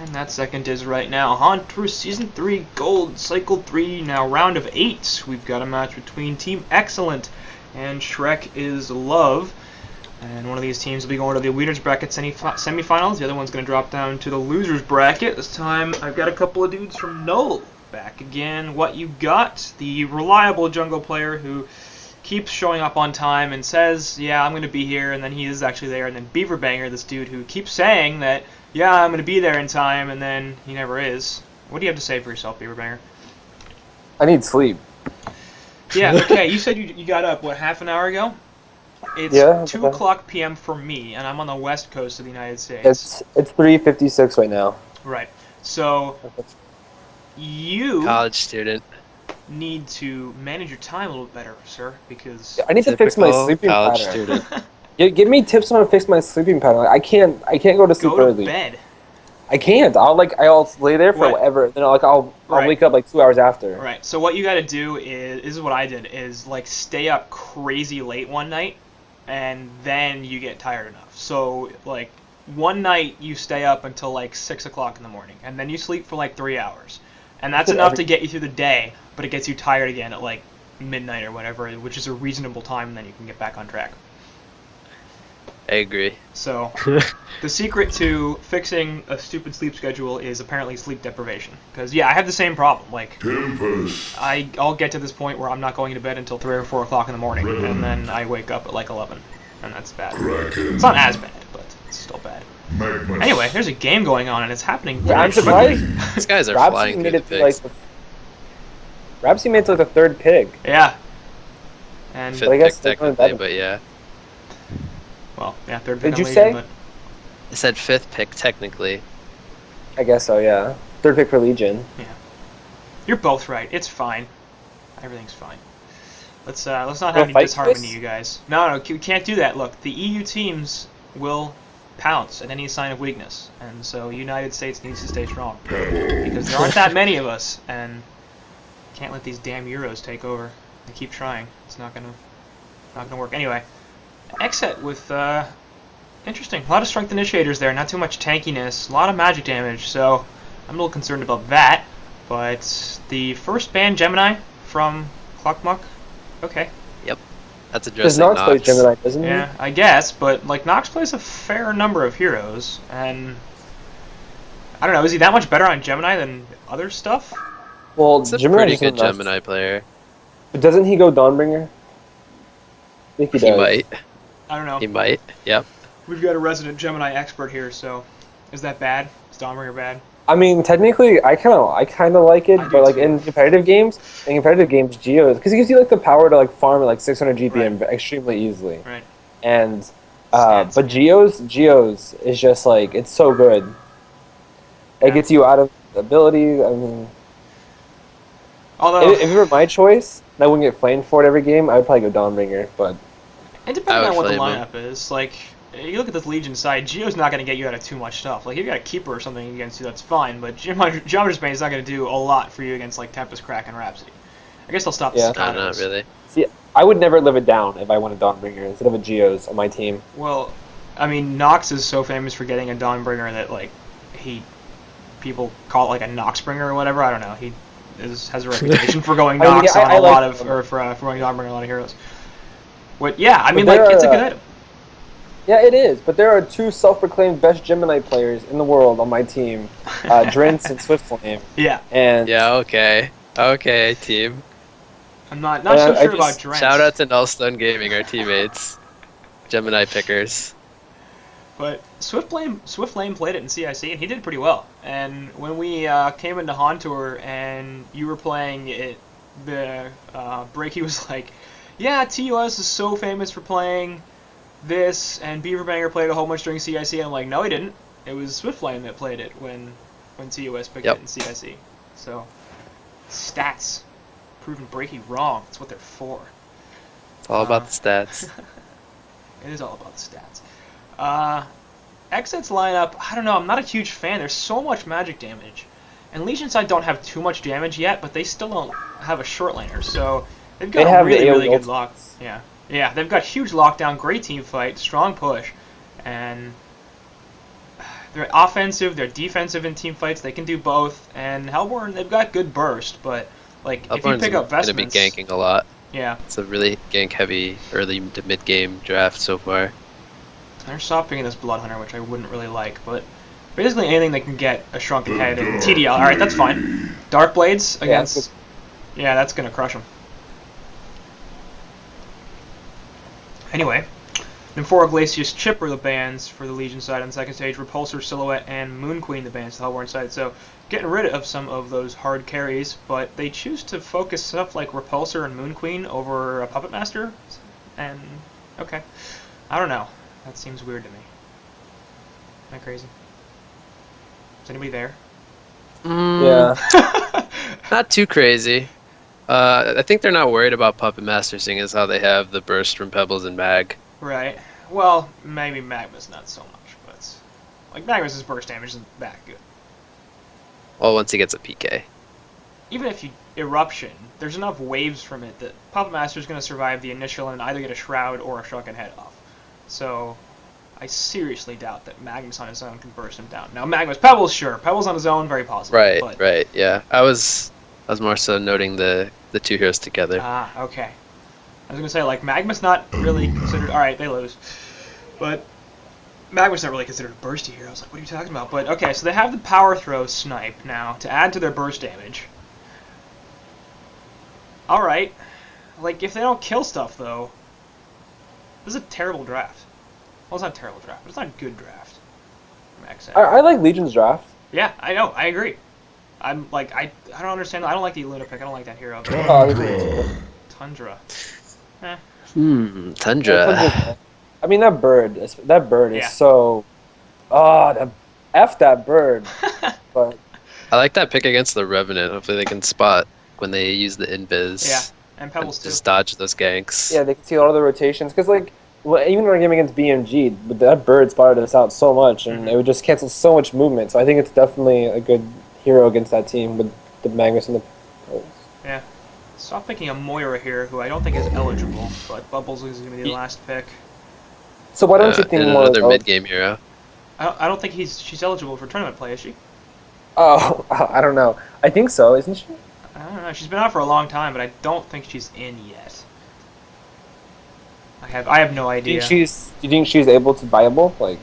And that second is right now. HoN Tour Season 3 Gold Cycle 3, now round of 8. We've got a match between Team Excellent and Shrek is Love. And one of these teams will be going to the winners bracket semifinals. The other one's going to drop down to the losers bracket. This time I've got a couple of dudes from Null back again. What you got? The reliable jungle player who keeps showing up on time and says, yeah, I'm going to be here, and then he is actually there. And then Beaverbanger, this dude who keeps saying that, yeah, I'm going to be there in time, and then he never is. What do you have to say for yourself, Beaverbanger? I need sleep. Yeah, okay, you said you got up, what, half an hour ago? It's 2 o'clock p.m. for me, and I'm on the west coast of the United States. It's 3:56 right now. Right. So, you... college student. need to manage your time a little better, sir, because... I need to fix my sleeping college pattern. student. Give me tips on how to fix my sleeping pattern. Like, I can't go to sleep early. Go to bed. I can't. I'll lay there for whatever. Then I'll wake up like 2 hours after. Right. So what you got to do is, this is what I did, is like stay up crazy late one night, and then you get tired enough. So like one night you stay up until like 6 o'clock in the morning, and then you sleep for like 3 hours, and that's enough to get you through the day. But it gets you tired again at like midnight or whatever, which is a reasonable time, and then you can get back on track. I agree. So, the secret to fixing a stupid sleep schedule is apparently sleep deprivation. Because, yeah, I have the same problem. Like, I'll get to this point where I'm not going to bed until 3 or 4 o'clock in the morning, and then I wake up at like 11, and that's bad. It's not as bad, but it's still bad. Anyway, there's a game going on, and it's happening. Yeah, I'm surprised. These guys are flying through the picks. Rapsy made it to like the third pick. Yeah. And Fifth pick technically, but yeah. Well, yeah, third pick. Did you say? I said fifth pick technically. I guess so, yeah. Third pick for Legion. Yeah. You're both right. It's fine. Everything's fine. Let's not have any disharmony, you guys. No, we can't do that. Look, the EU teams will pounce at any sign of weakness, and so United States needs to stay strong because there aren't that many of us, and can't let these damn Euros take over. They keep trying. It's not gonna work. Anyway. xCet with, interesting. A lot of strength initiators there, not too much tankiness, a lot of magic damage, so I'm a little concerned about that. But the first ban Gemini from Cluckmuck, okay. Yep, that's addressing Nox. Plays Gemini, doesn't he? Yeah, I guess, but like Nox plays a fair number of heroes, and I don't know, is he that much better on Gemini than other stuff? Well, it's a Gemini pretty good Gemini player. But doesn't he go Dawnbringer? I think he does. He might. I don't know. He might. Yep. We've got a resident Gemini expert here, so is that bad? Is Dawnbringer bad? I mean, technically, I kind of like it, but like in competitive games, Geos, because it gives you like the power to like farm at like 600 GPM extremely easily. Right. And but Geos is just like it's so good. It gets you out of ability. I mean, although if it were my choice, and I wouldn't get flamed for it every game, I would probably go Dawnbringer, but. It depends on what the lineup is. Like, you look at this Legion side, Geo's not going to get you out of too much stuff. Like, if you got a Keeper or something against you, that's fine, but Geometer's Bane is not going to do a lot for you against, like, Tempest, Crack, and Rhapsody. I guess I'll stop the No, not really. See, I would never live it down if I wanted Dawnbringer instead of a Geos on my team. Well, I mean, Nox is so famous for getting a Dawnbringer that, like, people call it, like, a Noxbringer or whatever. I don't know. He has a reputation for going Nox on a lot of, or for going Dawnbringer on a lot of heroes. Yeah, I mean, like, it's a good item. Yeah, it is, but there are two self-proclaimed best Gemini players in the world on my team, Drince and Swiftflame. Yeah. And yeah, okay, team. I'm not so sure about Drince. Shout out to Nullstone Gaming, our teammates, Gemini pickers. But Swiftflame played it in CIC, and he did pretty well. And when we came into HoN Tour, and you were playing it, the break, he was like, yeah, TUS is so famous for playing this, and Beaverbanger played a whole bunch during CIC, and I'm like, no, he didn't. It was Swiftflame that played it when TUS picked it in CIC. So, stats. Proving Breaky wrong. That's what they're for. It's all about the stats. It is all about the stats. xCet's lineup, I don't know, I'm not a huge fan. There's so much magic damage. And Legion side don't have too much damage yet, but they still don't have a short laner, so they've got a really good lock. Yeah, they've got huge lockdown, great team fight, strong push, and they're offensive, they're defensive in team fights. They can do both. And Hellborn, they've got good burst, but like if you pick up vestments, gonna be ganking a lot. Yeah, it's a really gank heavy early to mid game draft so far. They're soft picking this Blood Hunter, which I wouldn't really like, but basically anything that can get a shrunken head and TDL. All right, that's fine. Dark Blades against, yeah, that's gonna crush them. Anyway, Nymphora Glacius Chip are the bans for the Legion side on the second stage. Repulsor, Silhouette, and Moon Queen the bans to the Hellborn side. So getting rid of some of those hard carries, but they choose to focus stuff like Repulsor and Moon Queen over a Puppet Master. And okay, I don't know. That seems weird to me. Am I crazy? Is anybody there? Yeah. Not too crazy. I think they're not worried about Puppet Master, seeing as how they have the burst from Pebbles and Mag. Right. Well, maybe Magma's not so much, but like Magma's burst damage isn't that good. Well, once he gets a PK. Even if you Eruption, there's enough waves from it that Puppet Master's going to survive the initial and either get a Shroud or a shrunken head off. So I seriously doubt that Magnus on his own can burst him down. Now Magnus, Pebbles, sure. Pebbles on his own, very possible. Right, but... right, yeah. I was more so noting the two heroes together. Ah, okay. I was gonna say, like, Magma's not really considered. All right, they lose, but Magma's not really considered a bursty hero. I was like, what are you talking about? But okay, so they have the Power Throw Snipe now to add to their burst damage. All right, like if they don't kill stuff though, this is a terrible draft. Well, it's not a terrible draft, but it's not a good draft from xCet. I like Legion's draft. Yeah, I know. I agree. I'm like I don't understand. I don't like the Luna pick. I don't like that hero. Tundra. Tundra. I mean that bird is Yeah. so. Oh, that bird. But I like that pick against the Revenant. Hopefully they can spot when they use the invis. Yeah, and Pebbles too. Just dodge those ganks. yeah, they can see all the rotations because like even when our game against BMG, that bird spotted us out so much, and it would just cancel so much movement. So I think it's definitely a good hero against that team with the Magnus and the. Yeah. Stop picking a Moira here, who I don't think is eligible, but Bubbles is going to be the last pick. So why don't you think more another mid-game hero? I don't think she's eligible for tournament play, is she? Oh, I don't know. I think so, isn't she? I don't know. She's been out for a long time, but I don't think she's in yet. I have no idea. Do you think she's able to viable? Like,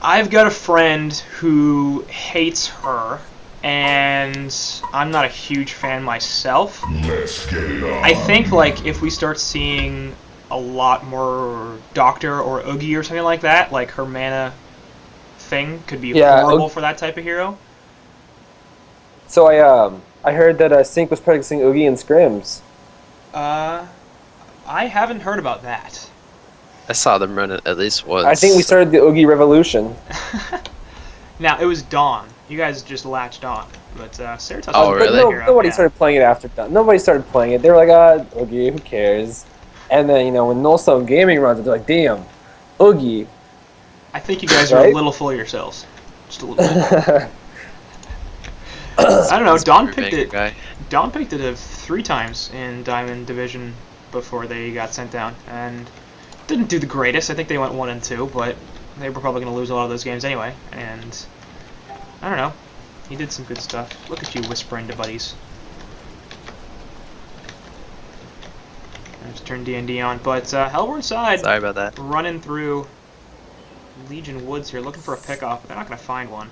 I've got a friend who hates her, and I'm not a huge fan myself. Let's get it on. I think like if we start seeing a lot more Doctor or Oogie or something like that, like her mana thing could be horrible for that type of hero. So I heard that Sync was practicing Oogie and Scrims. I haven't heard about that. I saw them run it at least once. I think we started the Oogie revolution. Now, it was Dawn. You guys just latched on. But Cerato's Oh, really? Nobody started playing it after Dawn. Nobody started playing it. They were like, Oogie, who cares? And then, you know, when Nullstone Gaming runs it, they're like, damn, Oogie. I think you guys are a little full of yourselves. Just a little bit. I don't know. Dawn picked it. Dawn picked it 3 times in Diamond Division before they got sent down, and didn't do the greatest. I think they went 1 and 2, but they were probably going to lose a lot of those games anyway. And I don't know. He did some good stuff. Look at you whispering to buddies. I just turned D&D on, but Hellborn side. Sorry about that. Running through Legion Woods here, looking for a pickoff, but they're not going to find one.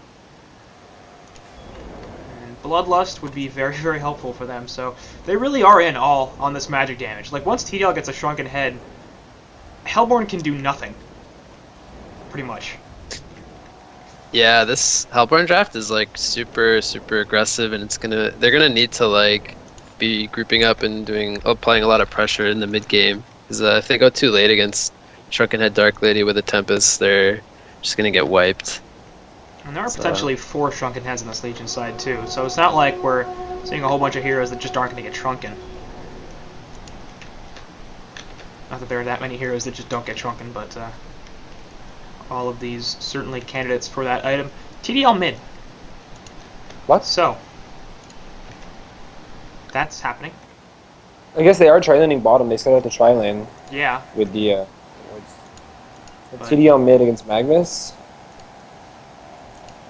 Bloodlust would be very, very helpful for them, so they really are in all on this magic damage. Like, once TDL gets a shrunken head, Hellborn can do nothing. Pretty much. Yeah, this Hellborn draft is, like, super, super aggressive, and they're gonna need to, like, be grouping up and applying a lot of pressure in the mid-game. Because if they go too late against Shrunken Head Dark Lady with a Tempest, they're just gonna get wiped. And there are potentially 4 shrunken heads on this Legion side too, so it's not like we're seeing a whole bunch of heroes that just aren't going to get shrunken. Not that there are that many heroes that just don't get shrunken, but all of these certainly candidates for that item. TDL mid. What? So, that's happening. I guess they are tri-laning bottom. They set out the tri-lane. Yeah. With the TDL mid against Magnus.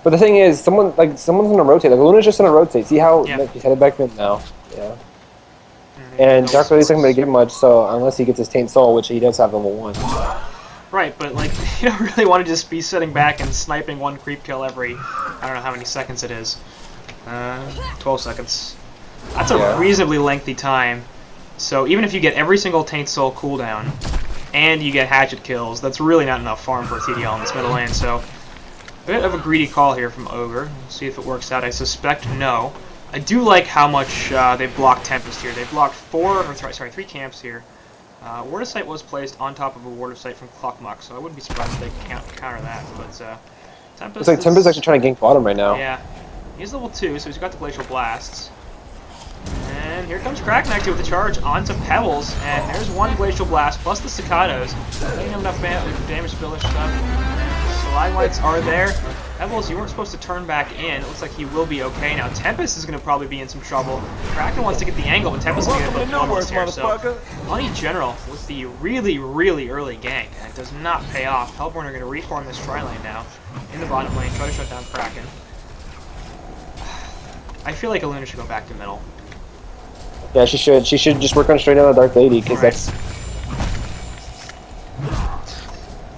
But the thing is, someone's gonna rotate. Like Luna's just gonna rotate. See how he's headed back mid now. Yeah. And Dark Lady's not gonna get much, so unless he gets his Taint Soul, which he does have level 1. Right, but like you don't really want to just be sitting back and sniping one creep kill every I don't know how many seconds it is. 12 seconds. That's a reasonably lengthy time. So even if you get every single Taint Soul cooldown and you get hatchet kills, that's really not enough farm for a TDL in this middle lane. So a bit of a greedy call here from Ogre. We'll see if it works out. I suspect no. I do like how much they blocked Tempest here. They blocked 3 camps here. Ward of Sight was placed on top of a Ward of Sight from Clockmuck, so I wouldn't be surprised if they could counter that. But Tempest It's like Tempest actually trying to gank bottom right now. Yeah. He's level 2, so he's got the Glacial Blasts. And here comes Kraken actually with the charge onto Pebbles, and there's one Glacial Blast plus the Staccatos. Getting him enough damage to finish stuff. And Stalagmites are there. Pebbles, you weren't supposed to turn back in. It looks like he will be okay now. Tempest is going to probably be in some trouble. Kraken wants to get the angle, but Tempest is going to get a little here. So, Money General with the really, really early gank, and it does not pay off. Hellborn are going to reform this tri-lane now in the bottom lane, try to shut down Kraken. I feel like Aluna should go back to middle. Yeah, she should. She should just work on straight down the Dark Lady, because that's...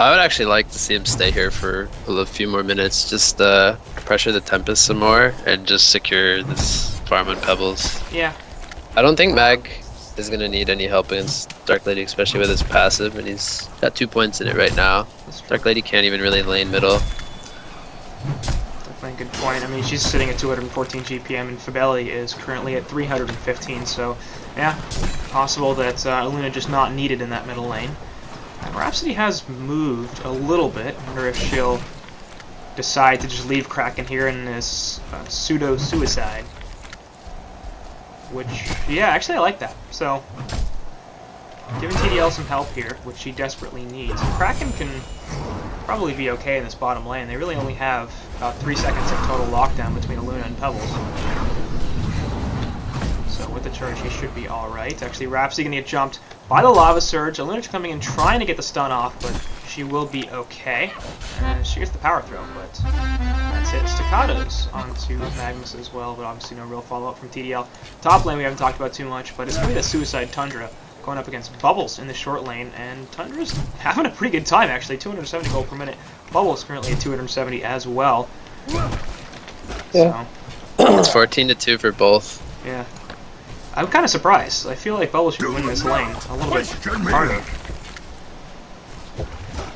I would actually like to see him stay here for a few more minutes, just pressure the Tempest some more, and just secure this farm on Pebbles. Yeah. I don't think Mag is going to need any help against Dark Lady, especially with his passive, and he's got 2 points in it right now. Dark Lady can't even really lane middle. Definitely a good point. I mean, she's sitting at 214 GPM, and Fabelli is currently at 315, so yeah, possible that Aluna just not needed in that middle lane. And Rhapsody has moved a little bit. I wonder if she'll decide to just leave Kraken here in this pseudo-suicide. Which, yeah, actually I like that. So, giving TDL some help here, which she desperately needs. Kraken can probably be okay in this bottom lane. They really only have about 3 seconds of total lockdown between Aluna and Pebbles. So with the charge, he should be alright. Actually, Rhapsody going to get jumped by the Lava Surge. Aluna coming in trying to get the stun off, but she will be okay. And she gets the power throw, but that's it. Staccatos onto Magnus as well, but obviously no real follow-up from TDL. Top lane we haven't talked about too much, but it's going to be the Suicide Tundra going up against Bubbles in the short lane, and Tundra's having a pretty good time actually. 270 gold per minute. Bubbles currently at 270 as well. Yeah. So. It's 14-2 for both. Yeah. I'm kind of surprised. I feel like Bubbles should win this lane a little bit harder.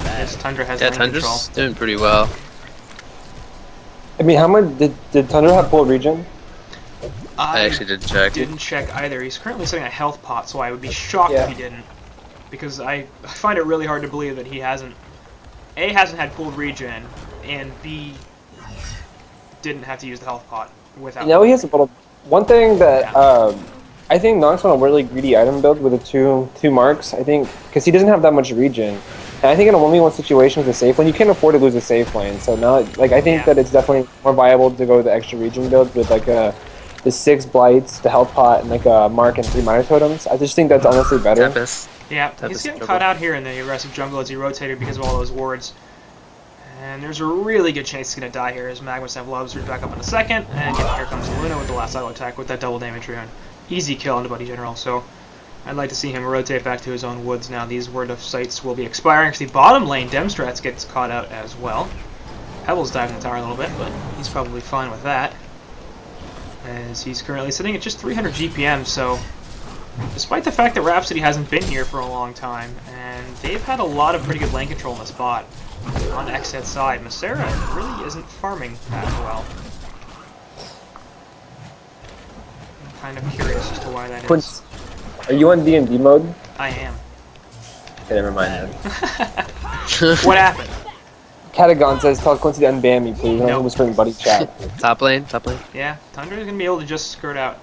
Yes, Tundra has lane Tundra's control. doing pretty well. I mean, how much did Tundra have full regen? I actually didn't check. Didn't check either. He's currently sitting a health pot, so I would be shocked if he didn't. Because I find it really hard to believe that he hasn't had pooled regen, and B, didn't have to use the health pot without. Now he has a little. One thing that I think Nox on a really greedy item build with the two marks. I think because he doesn't have that much regen, and I think in a 1v1 situation with a safe lane, you can't afford to lose a safe lane. So now, like I think that it's definitely more viable to go with the extra regen build with like the 6 blights, the health pot, and like a mark and 3 minor totems. I just think that's honestly better. Tempest. Yeah, he's getting caught out here in the aggressive jungle as he rotated because of all those wards. And there's a really good chance he's going to die here as Magnus have Love Surge back up in a second. And here comes Luna with the last auto attack with that double damage rune. Easy kill on the Buddy General, so I'd like to see him rotate back to his own woods now. These Word of Sights will be expiring. Actually, bottom lane, Demstrats gets caught out as well. Pebbles diving the tower a little bit, but he's probably fine with that. As he's currently sitting at just 300 GPM, so despite the fact that Rhapsody hasn't been here for a long time, and they've had a lot of pretty good lane control in the spot on xCet's side, Masera really isn't farming that well. I'm kind of curious as to why that is. Are you on D&D mode? I am. Okay, never mind then. What happened? Catagon says, tell Quincy to unban me, please. I'm whispering buddy chat. Top lane, top lane. Yeah, Tundra is going to be able to just skirt out,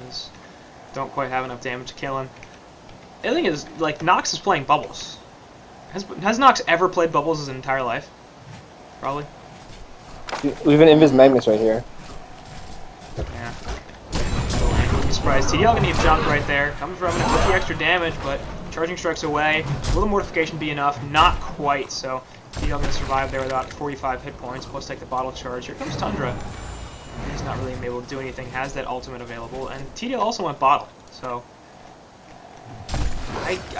as don't quite have enough damage to kill him. The thing is, like, Nox is playing Bubbles. Has Nox ever played Bubbles his entire life? Probably. We have an Invis Magnus right here. Yeah. Wouldn't be surprised. TDL gonna get jumped right there. Comes rubbing it with the extra damage, but charging strikes away. Will the mortification be enough? Not quite, so TDL going to survive there without 45 hit points, plus take the bottle charge. Here comes Tundra. He's not really able to do anything, has that ultimate available, and TDL also went bottle, so...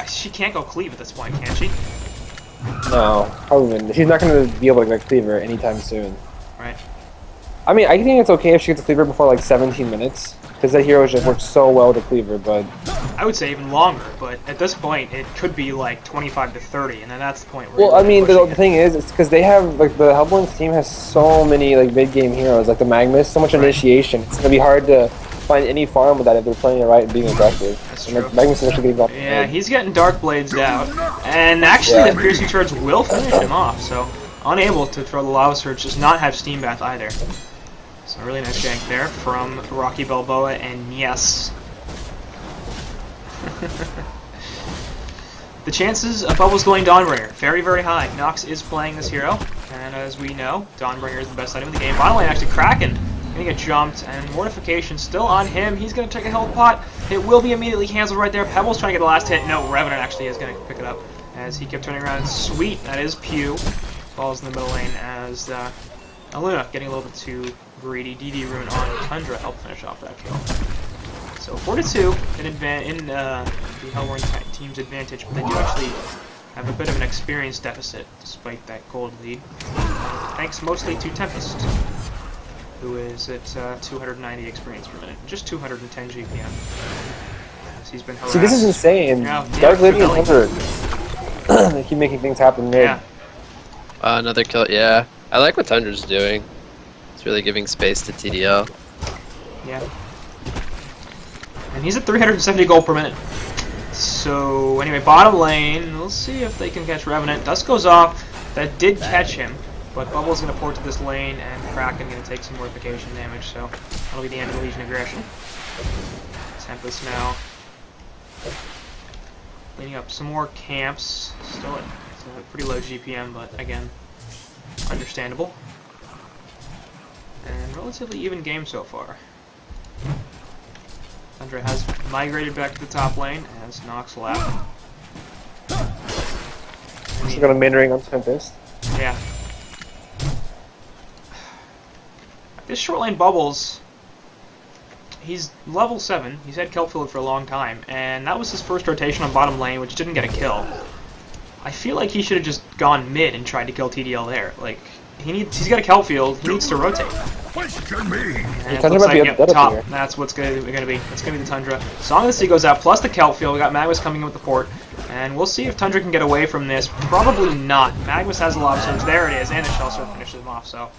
she can't go cleave at this point, can she? No, probably. She's not going to be able to get cleaver anytime soon. Right. I mean, I think it's okay if she gets a cleaver before like 17 minutes, because that hero just works so well with the cleaver, but... I would say even longer, but at this point, it could be like 25 to 30, and then that's the point where... Well, I mean, the thing is, it's because they have, like, the Hellborn's team has so many, like, mid-game heroes, like the Magnus, so much initiation. It's going to be hard to find any farm with that if they're playing it right and being aggressive. That's and, true. like, Magnus is actually getting Yeah, he's getting Dark Blades out, and actually the Piercing Charge will finish him off, so unable to throw the Lava Surge, does not have Steam Bath either. So really nice gank there from Rocky Balboa, and yes. The chances of Bubbles going Dawnbringer, very, very high. Nox is playing this hero, and as we know, Dawnbringer is the best item in the game. Bottom lane actually Kraken, gonna get jumped, and Mortification still on him. He's gonna take a health pot. It will be immediately canceled right there. Pebbles trying to get the last hit. No, Revenant actually is gonna pick it up as he kept turning around. Sweet, that is Pew. Falls in the middle lane as Aluna getting a little bit too greedy. DD Rune on Tundra helped finish off that kill. So 4-2 in the Hellborn team's advantage, but they do actually have a bit of an experience deficit despite that gold lead. Thanks mostly to Tempest, who is at 290 experience per minute, just 210 GPM. As he's been harassed. See, this is insane. Yeah, Dark Lady and Hunter, they keep making things happen mid. Yeah. Another kill, yeah. I like what Tundra's doing. It's really giving space to TDL. Yeah. And he's at 370 gold per minute. So, anyway, bottom lane, we'll see if they can catch Revenant. Dust goes off. That did catch him, but Bubble's going to port to this lane, and Kraken going to take some mortification damage, so that'll be the end of the Legion aggression. Tempest now cleaning up some more camps. Still at pretty low GPM, but again, understandable. And relatively even game so far. Tundra has migrated back to the top lane as Nox left. He's got a main ring on Tempest. Yeah. This short lane Bubbles, he's level 7. He's had Kelpfield for a long time, and that was his first rotation on bottom lane, which didn't get a kill. I feel like he should have just gone mid and tried to kill TDL there. Like, he's got a Kelpfield, he needs to rotate. And it looks like top, that's what's gonna be. It's gonna be the Tundra. Song of the Sea goes out, plus the Kelpfield. We got Magnus coming in with the port. And we'll see if Tundra can get away from this. Probably not. Magnus has a lot of surge. There it is, and the Shell Surge finishes him off, so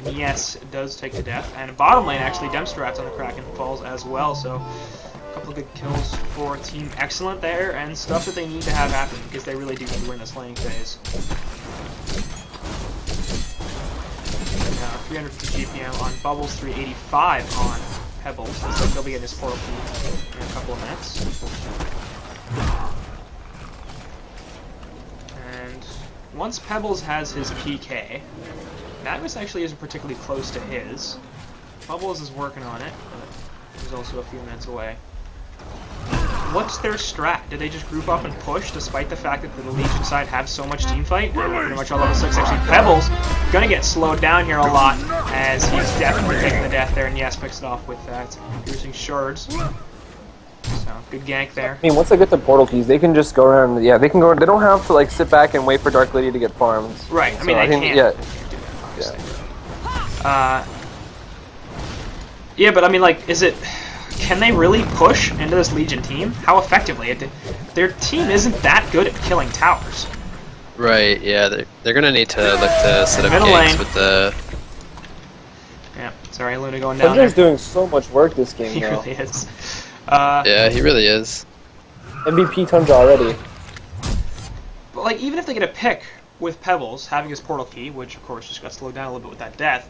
yes, it does take the death. And bottom lane, actually, Dempsterats on the Kraken falls as well, so a couple of good kills for Team Excellent there, and stuff that they need to have happen, because they really do need to win this laning phase. 350 GPM on Bubbles, 385 on Pebbles. Looks like they'll be getting his portal key in a couple of minutes. And once Pebbles has his PK, Magnus actually isn't particularly close to his. Bubbles is working on it, but he's also a few minutes away. What's their strat? Did they just group up and push despite the fact that the Legion side have so much team fight? And pretty much all level 6. Actually, Pebbles gonna get slowed down here a lot as he's definitely taking the death there, and yes, picks it off with that piercing shards. So good gank there. I mean, once they get the portal keys, they can just go around. Yeah, they can go. They don't have to like sit back and wait for Dark Lady to get farmed. Right. I mean, so they can't. Yeah, but I mean, like, can they really push into this Legion team? How effectively? Their team isn't that good at killing towers. Right, yeah, they're gonna need to look to set up ganks with the... Yeah, sorry, Luna going down Tundra's doing so much work this game, He though. really is. Yeah, he really is. MVP Tundra already. But, like, even if they get a pick with Pebbles, having his portal key, which, of course, just got slowed down a little bit with that death,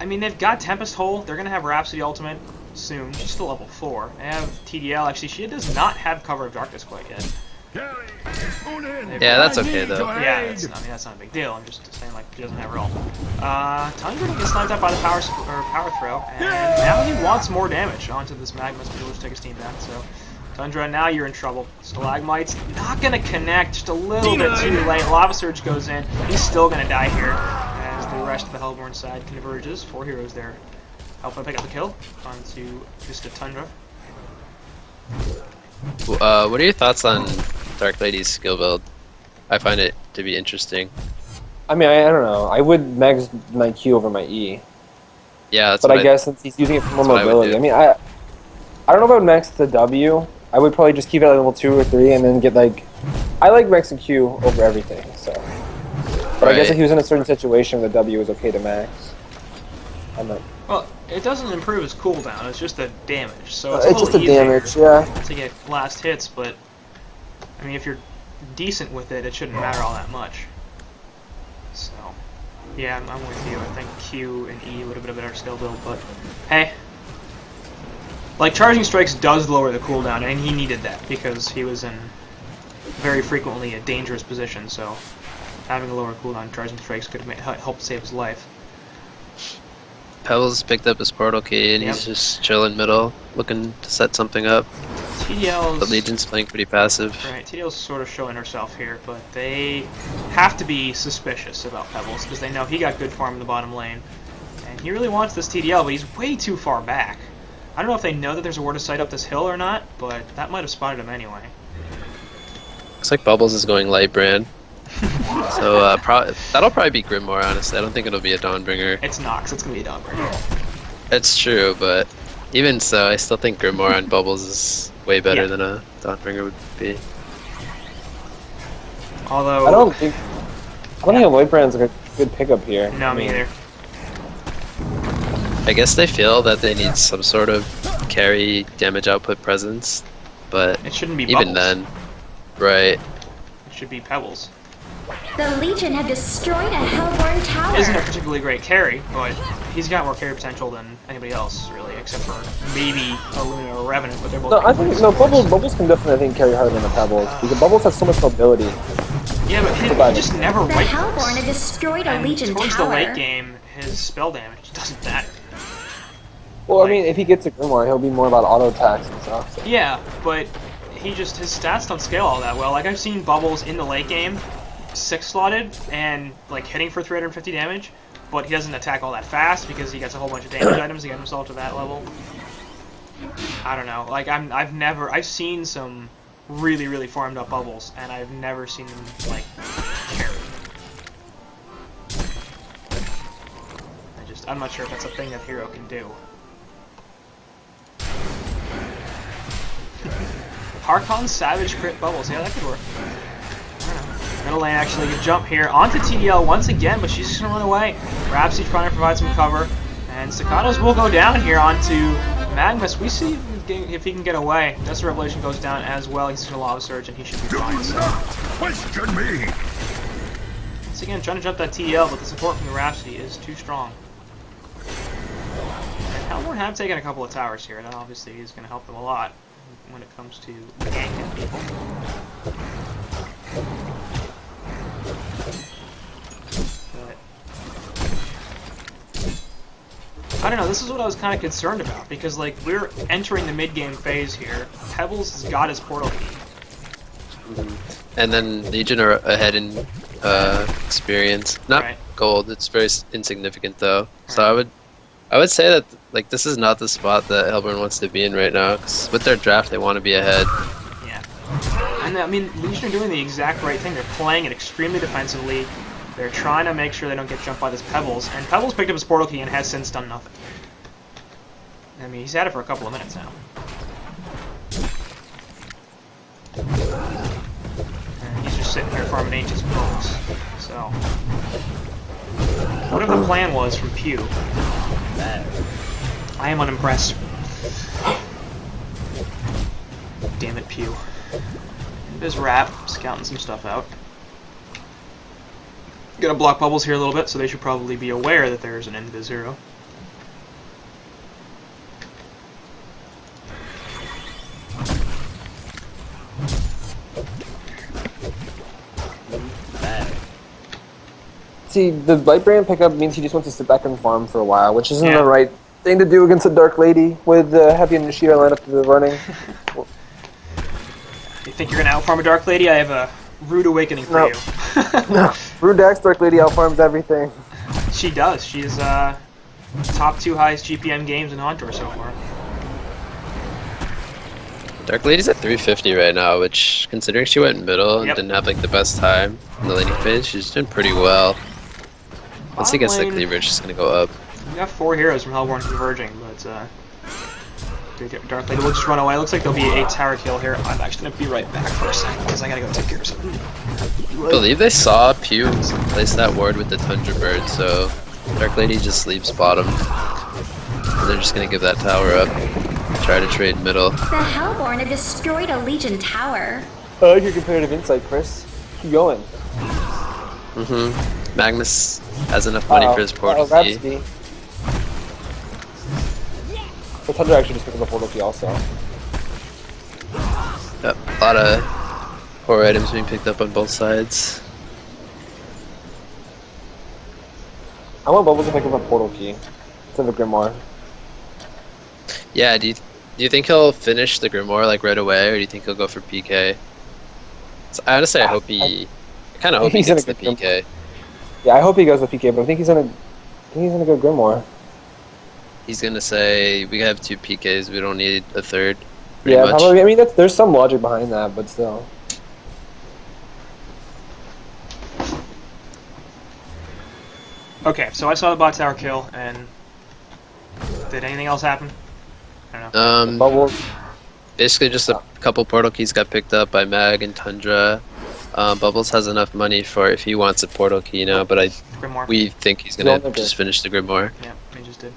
I mean, they've got Tempest Hole. They're going to have Rhapsody Ultimate soon. She's still level 4. They have TDL. Actually, she does not have Cover of Darkness quite yet. Yeah, that's okay, though. Yeah, that's not a big deal. I'm just saying, like, she doesn't have her all. Tundra gets sniped out by the power throw, and now he wants more damage onto this Magnus, but he'll just take a steam bath, so Tundra, now you're in trouble. Stalagmite's not going to connect, just a little bit too late. Lava Surge goes in. He's still going to die here as the rest of the Hellborn side converges. 4 heroes there. Helping pick up the kill onto just a Tundra. What are your thoughts on Dark Lady's skill build? I find it to be interesting. I mean, I don't know. I would max my Q over my E. Yeah, that's but what I guess since he's using it for more mobility, I mean, I don't know about max the W. I would probably just keep it at level 2 or 3 and then get like, I like maxing Q over everything. So, but I guess if he was in a certain situation, the W is okay to max. I'm not. Well, it doesn't improve his cooldown. It's just the damage. So it's just the damage, yeah. To get last hits, but I mean, if you're decent with it, it shouldn't matter all that much. So, yeah, I'm with you. I think Q and E would have been a better skill build, but hey. Like, Charging Strikes does lower the cooldown, and he needed that because he was in very frequently a dangerous position, so having a lower cooldown Charging Strikes could have helped save his life. Pebbles picked up his portal key, and he's just chilling middle, looking to set something up. TDL's... The Legion's playing pretty passive. Right, TDL's sort of showing herself here, but they have to be suspicious about Pebbles, because they know he got good farm in the bottom lane. And he really wants this TDL, but he's way too far back. I don't know if they know that there's a Word of Sight up this hill or not, but that might have spotted him anyway. Looks like Bubbles is going light brand. So that'll probably be Grimoire, honestly. I don't think it'll be a Dawnbringer. It's Nox, it's gonna be a Dawnbringer. It's true, but even so, I still think Grimoire on Bubbles is way better than a Dawnbringer would be. Although... I don't think a light brand's a good pickup here. No, me either. I guess they feel that they need some sort of carry damage output presence, but it shouldn't be even Bubbles. then, right? It should be Pebbles. The Legion have destroyed a Hellborn tower. Isn't a particularly great carry, but he's got more carry potential than anybody else, really, except for maybe a Luna or Revenant, but they're both... No, I think Bubbles can definitely, I think, carry harder than the Pebbles, because Bubbles has so much mobility. Yeah, but he just never The wipes. Hellborn have destroyed a Legion towards tower. the late game, his spell damage doesn't matter. Well, I mean, if he gets a Grimoire, he'll be more about auto attacks and stuff. So. Yeah, but his stats don't scale all that well. Like, I've seen Bubbles in the late game, 6-slotted, and, like, hitting for 350 damage, but he doesn't attack all that fast because he gets a whole bunch of damage items to get himself to that level. I don't know. Like, I've seen some really, really farmed up Bubbles, and I've never seen them, like, carry. I'm not sure if that's a thing that hero can do. Harkon Savage crit Bubbles. Yeah, that could work. I don't know. Middle lane actually can jump here onto TDL once again, but she's just gonna run away. Rhapsody trying to provide some cover, and Staccatos will go down here onto Magnus. We see if he can get away. Desert Revelation goes down as well. He's gonna Lava Surge, and he should be fine. So. Question me. Once again, trying to jump that TDL, but the support from the Rhapsody is too strong. And Hellborn have taken a couple of towers here. That obviously is going to help them a lot when it comes to ganking people. But I don't know, this is what I was kind of concerned about, because like we're entering the mid-game phase here. Pebbles has got his portal key. And then Legion are ahead in experience. Not gold, it's very insignificant though. So I would say that like this is not the spot that Hellborn wants to be in right now, because with their draft they want to be ahead. Yeah. And I mean, Legion are doing the exact right thing. They're playing it extremely defensively. They're trying to make sure they don't get jumped by this Pebbles. And Pebbles picked up his portal key and has since done nothing. I mean, he's had it for a couple of minutes now. And he's just sitting here farming Ancient's Bones. So, whatever the plan was from Pew, I am unimpressed. Damn it, Pew. There's Rap scouting some stuff out. Gonna block Bubbles here a little bit, so they should probably be aware that there's an Invis hero. See, the light brand pickup means he just wants to sit back and farm for a while, which isn't the right thing to do against a Dark Lady with the Heavy and Nishida lineup to the running. You think you're gonna outfarm a Dark Lady? I have a rude awakening for you. No. Rude Dex, Dark Lady outfarms everything. She does. She's top 2 highest GPM games in HoN Tour so far. Dark Lady's at 350 right now, which, considering she went middle and Yep. didn't have like the best time in the laning phase, she's doing pretty well. Once he gets the cleavage, she's gonna go up. We got 4 heroes from Hellborn converging, but Dark Lady will just run away. Looks like there'll be a tower kill here. I'm actually gonna be right back for a second because I gotta go take care of something. I believe they saw Pew place that ward with the Tundra Bird, so Dark Lady just leaves bottom. And they're just gonna give that tower up. Try to trade middle. The Hellborn have destroyed a Legion tower. I like your comparative insight, Chris. Keep going. Magnus has enough money for his portal key. Rhapsody. The Thunder actually just picked up a portal key also. Yep, a lot of core items being picked up on both sides. I want Bubbles to pick up a portal key instead of a Grimoire. Yeah, do you think he'll finish the Grimoire like right away, or do you think he'll go for PK? So, honestly, I hope I kind of hope he gets the PK. Yeah, I hope he goes with PK, but I think he's gonna go Grimoire. He's gonna say we have 2 PKs, we don't need a third. Yeah, much. probably. I mean, there's some logic behind that, but still. Okay, so I saw the bot tower kill, and did anything else happen? I don't know. Bubbles. Basically just a couple portal keys got picked up by Mag and Tundra. Bubbles has enough money for if he wants a portal key now, but Grimoire. we think he's gonna just finish the Grimoire. Yeah, he just did.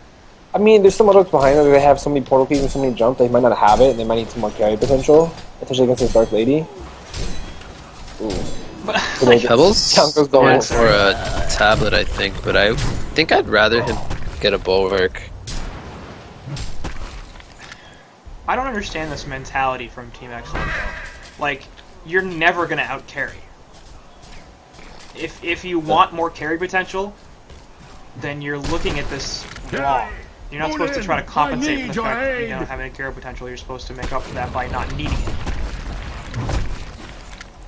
I mean, there's some logic behind it. They have so many portal keys and so many jump, they might not have it, and they might need some more carry potential, especially against this Dark Lady. Ooh. Pebbles Goes going for a tablet, I think, but I think I'd rather him get a bulwark. I don't understand this mentality from Team Excellent though. Like, you're never gonna out carry. If you want more carry potential, then you're looking at this wrong. You're not supposed to try to compensate for the fact that you don't have any carry potential. You're supposed to make up for that by not needing it.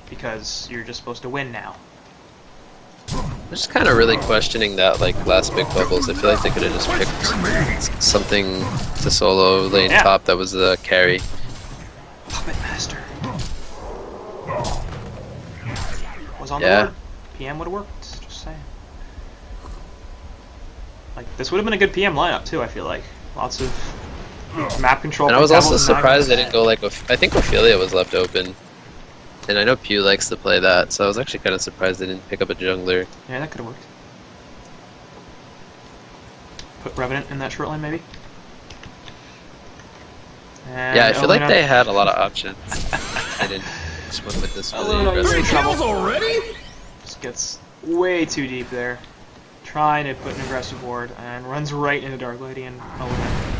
Because you're just supposed to win now. I'm just kind of really questioning that, like, last big Bubbles. I feel like they could have just picked something to solo lane top that was the carry. Puppet Master. Was on the board. PM would have worked, just saying. Like, this would have been a good PM lineup too, I feel like. Lots of map control. And I was also surprised they didn't go, like, I think Ophelia was left open. And I know Pew likes to play that, so I was actually kind of surprised they didn't pick up a jungler. Yeah, that could have worked. Put Revenant in that short lane, maybe? And yeah, I feel like they had a lot of options. They didn't just went with this really aggressive. Kills already? Just gets way too deep there. Trying to put an aggressive ward, and runs right into Dark Lady and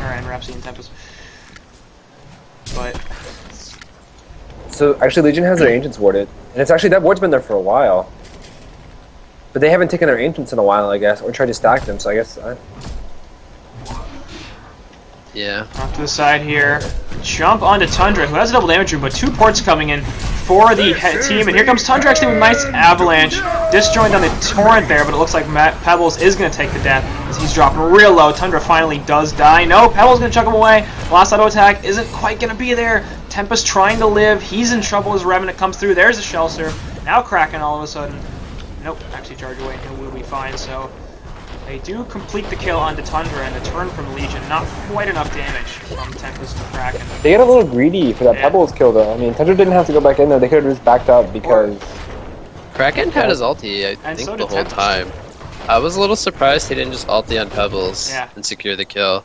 Rhapsody and Tempest. But... So actually, Legion has their ancients warded, and it's actually that ward's been there for a while. But they haven't taken their ancients in a while, I guess, or tried to stack them. So I guess. Yeah. Off to the side here, jump onto Tundra, who has a double damage room, but 2 ports coming in for the team, and here comes Tundra actually with a nice avalanche, disjoined on the torrent there, but it looks like Pebbles is going to take the death as he's dropping real low. Tundra finally does die. No, Pebbles going to chuck him away. Last auto attack isn't quite going to be there. Tempest trying to live. He's in trouble as Revenant comes through. There's a Shell Surf. Now Kraken all of a sudden. Nope, actually charge away and we'll be fine. So they do complete the kill onto Tundra, and the turn from Legion. Not quite enough damage from Tempest to Kraken. They got a little greedy for that Pebbles kill, though. I mean, Tundra didn't have to go back in there. They could have just backed up because... Kraken had his ulti, I think, the whole time. I was a little surprised he didn't just ulti on Pebbles and secure the kill.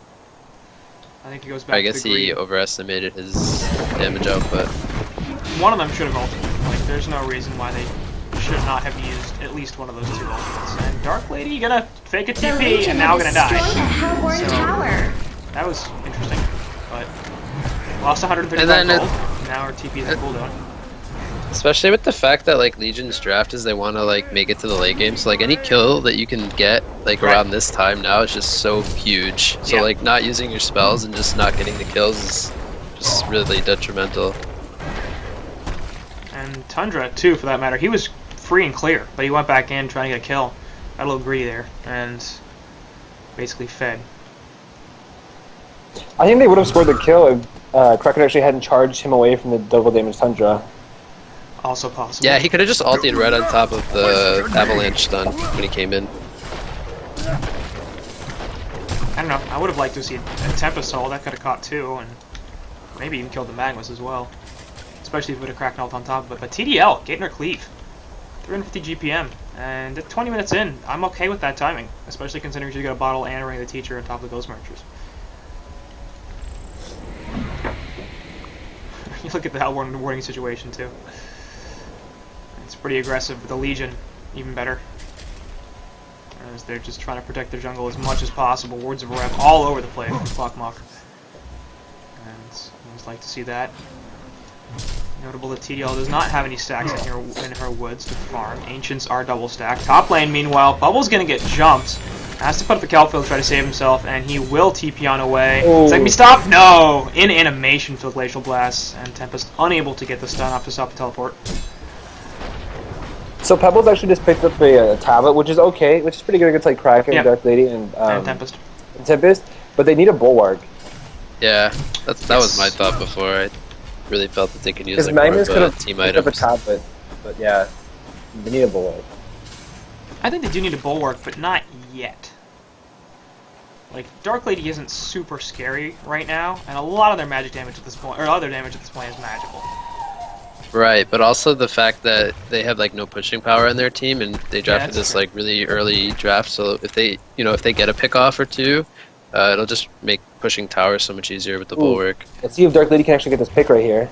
I think he goes back. I guess he overestimated his damage output. One of them should have ulted. Like, there's no reason why they should not have used at least one of those 2 ultimates. And Dark Lady gonna fake a TP and now gonna die. So, that was interesting. But lost 135 gold. Now our TP is on cooldown. Especially with the fact that, like, Legion's draft is they want to, like, make it to the late game. So, like, any kill that you can get, like, around this time now is just so huge. So, like, not using your spells and just not getting the kills is just really detrimental. And Tundra, too, for that matter. He was free and clear, but he went back in trying to get a kill. Got a little greedy there, and basically fed. I think they would have scored the kill if Kraken actually hadn't charged him away from the double damage Tundra. Also possible. Yeah, he could have just ulted right on top of the avalanche stun when he came in. I don't know. I would have liked to see a Tempest Soul. That could have caught two, and maybe even killed the Magmas as well. Especially if it would have cracked ult on top of it. But TDL, getting her cleave. 350 GPM. And at 20 minutes in, I'm okay with that timing. Especially considering she got a bottle and a Ring of the Teacher on top of the Ghost Marchers. You look at the Hellborn warding situation too. It's pretty aggressive with the Legion, even better. As they're just trying to protect their jungle as much as possible. Wards of Rep all over the place from Clockmuck. And I always like to see that. Notable that TDL does not have any stacks in her woods to farm. Ancients are double stacked. Top lane, meanwhile, Bubble's gonna get jumped. Has to put up the Calfield to try to save himself, and he will TP on away. Is that gonna be stopped? No! In animation for the Glacial Blast, and Tempest unable to get the stun off to stop the teleport. So Pebbles actually just picked up a tablet, which is okay, which is pretty good against like Kraken, Yep. Dark Lady, and Tempest. But they need a Bulwark. Yeah, that was my thought before. I really felt that they could use Because like, more Magnus of could a have team picked up a items. tablet, but yeah, they need a Bulwark. I think they do need a Bulwark, but not yet. Like, Dark Lady isn't super scary right now, and a lot of their magic damage at this point, or other damage at this point, is magical. Right, but also the fact that they have like no pushing power in their team, and they drafted that's this true. like really early draft. So if they, if they get a pick off or two, it'll just make pushing towers so much easier with the Bulwark. Let's see if Dark Lady can actually get this pick right here.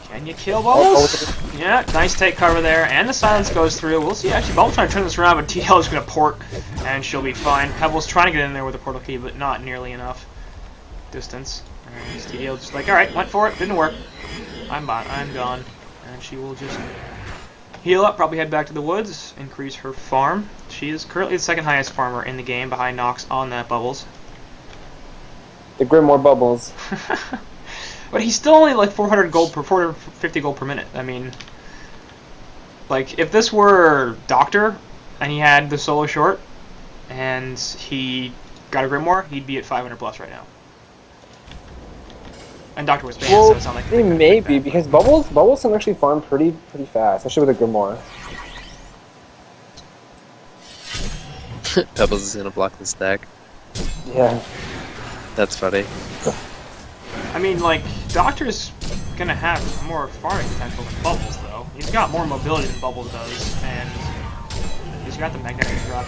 Can you kill Bubbles? Yeah, nice take cover there, and the silence goes through. We'll see. Actually, Bubbles trying to turn this around, but TL is going to port, and she'll be fine. Pebbles trying to get in there with a portal key, but not nearly enough distance. And TL just like, alright, went for it, didn't work. I'm gone. And she will just heal up, probably head back to the woods, increase her farm. She is currently the second highest farmer in the game, behind Nox on that Bubbles. The Grimoire Bubbles. But he's still only like 450 gold per minute. I mean, like, if this were Doctor, and he had the solo short, and he got a Grimoire, he'd be at 500 plus right now. And Doctor was banned, so it's not like They may be, because Bubbles can actually farm pretty fast, especially with a Grimoire. Pebbles is gonna block the stack. Yeah. That's funny. I mean, like, Doctor's gonna have more farming potential than Bubbles, though. He's got more mobility than Bubbles does, and he's got the magnetic drop.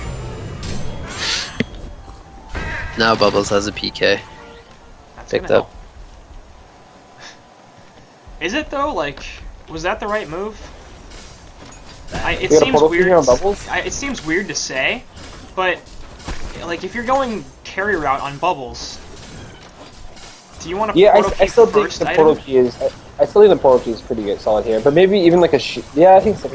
Now Bubbles has a PK. That's Picked gonna up. help. Is it though? Like, was that the right move? It You got a seems portal weird. key on Bubbles? It seems weird to say, but like, if you're going carry route on Bubbles, do you want to? Yeah, portal I key still think first the item? portal key is. I still think the portal key is pretty good, solid here. But maybe even like a yeah, I think so.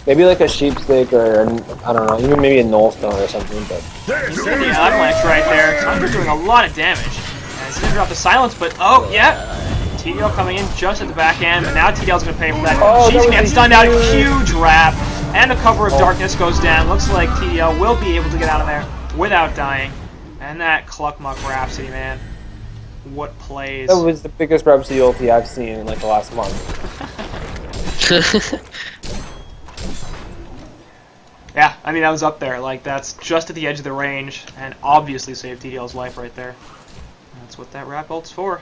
Maybe like a sheep stick or I don't know, even maybe a null stone or something. But You see the avalanche right there. Tundra's doing a lot of damage. And it's gonna drop the silence, but oh yeah. TDL coming in just at the back end, but now TDL's going to pay for that. Oh, She's that getting was stunned out. Huge wrap. And the cover of darkness goes down. Looks like TDL will be able to get out of there without dying. And that Cluckmuck Rhapsody, man. What plays. that was the biggest Rhapsody ulti I've seen in like the last month. Yeah, I mean, that was up there. Like, that's just at the edge of the range, and obviously saved TDL's life right there. That's what that wrap ult's for.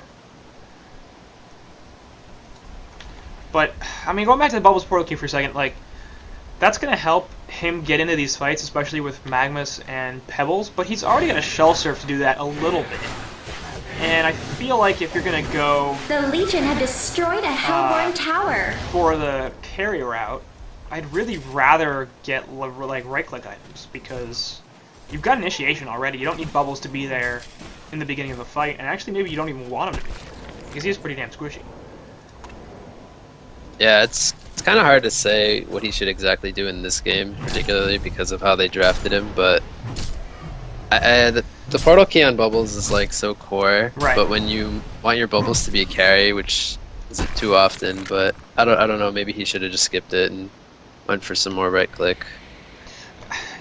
But, I mean, going back to the Bubbles portal key for a second, like, that's going to help him get into these fights, especially with Magmas and Pebbles, but he's already got a Shell Surf to do that a little bit. And I feel like if you're going to go The Legion have destroyed a Hellborn tower. for the carry route, I'd really rather get, like, right-click items, because you've got initiation already. You don't need Bubbles to be there in the beginning of the fight, and actually maybe you don't even want him to be, because he's pretty damn squishy. Yeah, it's kind of hard to say what he should exactly do in this game, particularly because of how they drafted him. But the portal key on Bubbles is like so core. Right. But when you want your Bubbles to be a carry, which too often, but I don't know. Maybe he should have just skipped it and went for some more right click.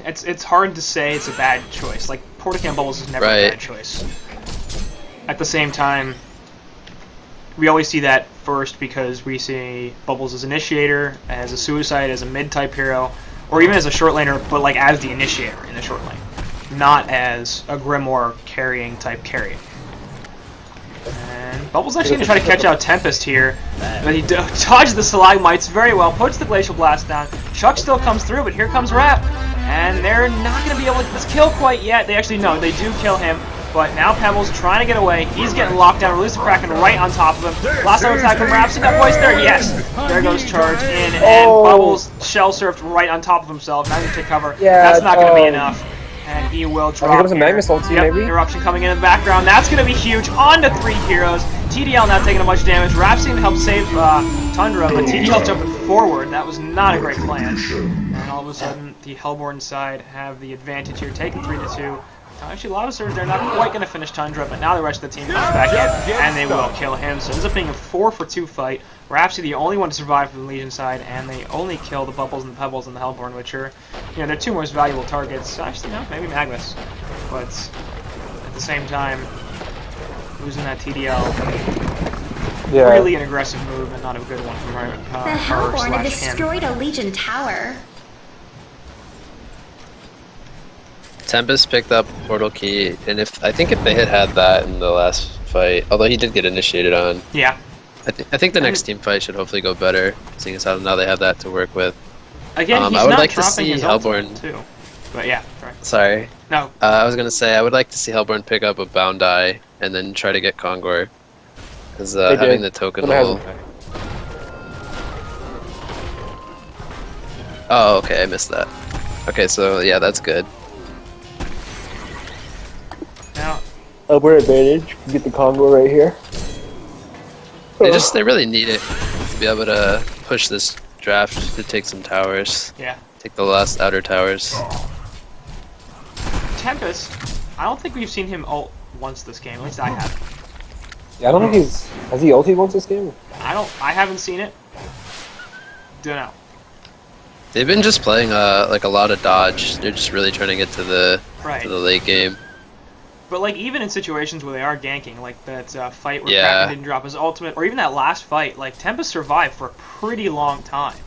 It's hard to say it's a bad choice. Like Porticam Bubbles is never a bad choice. At the same time, we always see that first because we see Bubbles as initiator, as a suicide, as a mid-type hero, or even as a short laner, but like as the initiator in the short lane, not as a Grimoire carrying type carry. And Bubbles actually going to try to catch out Tempest here, but he dodged the Stalagmites very well, puts the Glacial Blast down. Chuck still comes through, but here comes Rap, and they're not going to be able to get this kill quite yet. They actually, no, they do kill him, but now Pebbles trying to get away. He's getting locked down, release the Kraken right on top of him. Last time attack from Rap, see that voice there? Yes! There goes Charge in, and Bubbles shell surfed right on top of himself, not going to take cover. Yeah, that's not going to be enough. And he will drop. Here comes a Magnus ulti, maybe? Eruption coming in the background. That's going to be huge. On to 3 heroes. TDL not taking much damage. Rapsing to help save Tundra, but TDL jumping forward. That was not a great plan. And all of a sudden, the Hellborn side have the advantage here, taking 3-2. Actually, Lava Surge, they're not quite going to finish Tundra, but now the rest of the team comes back in, and they will kill him. So it ends up being a 4-for-2 fight. Rapsy the only one to survive from the Legion side, and they only kill the Bubbles and the Pebbles and the Hellborn, which are, you know, their 2 most valuable targets. Actually, no, maybe Magnus. But at the same time, losing that TDL, really an aggressive move and not a good one from her. The Hellborn have destroyed a Legion tower. Tempest picked up Portal Key, and I think if they had that in the last fight, although he did get initiated on. Yeah. I think the next team fight should hopefully go better, seeing as how now they have that to work with. Again, he's I would not like to see Hellborn too. But yeah, sorry. No. I was gonna say I would like to see Hellborn pick up a Bound Eye and then try to get Kongor, because having the token will. Oh, okay, I missed that. Okay, so yeah, that's good. Now, Hellborn advantage. Get the Congo right here. They really need it to be able to push this draft to take some towers. Yeah. Take the last outer towers. Tempest, I don't think we've seen him ult once this game. At least I have. Yeah, I don't think has he ulted once this game? I haven't seen it. Don't know. They've been just playing like a lot of dodge. They're just really trying to get to the late game. But like even in situations where they are ganking, like that fight where Kraken didn't drop his ultimate, or even that last fight, like Tempest survived for a pretty long time.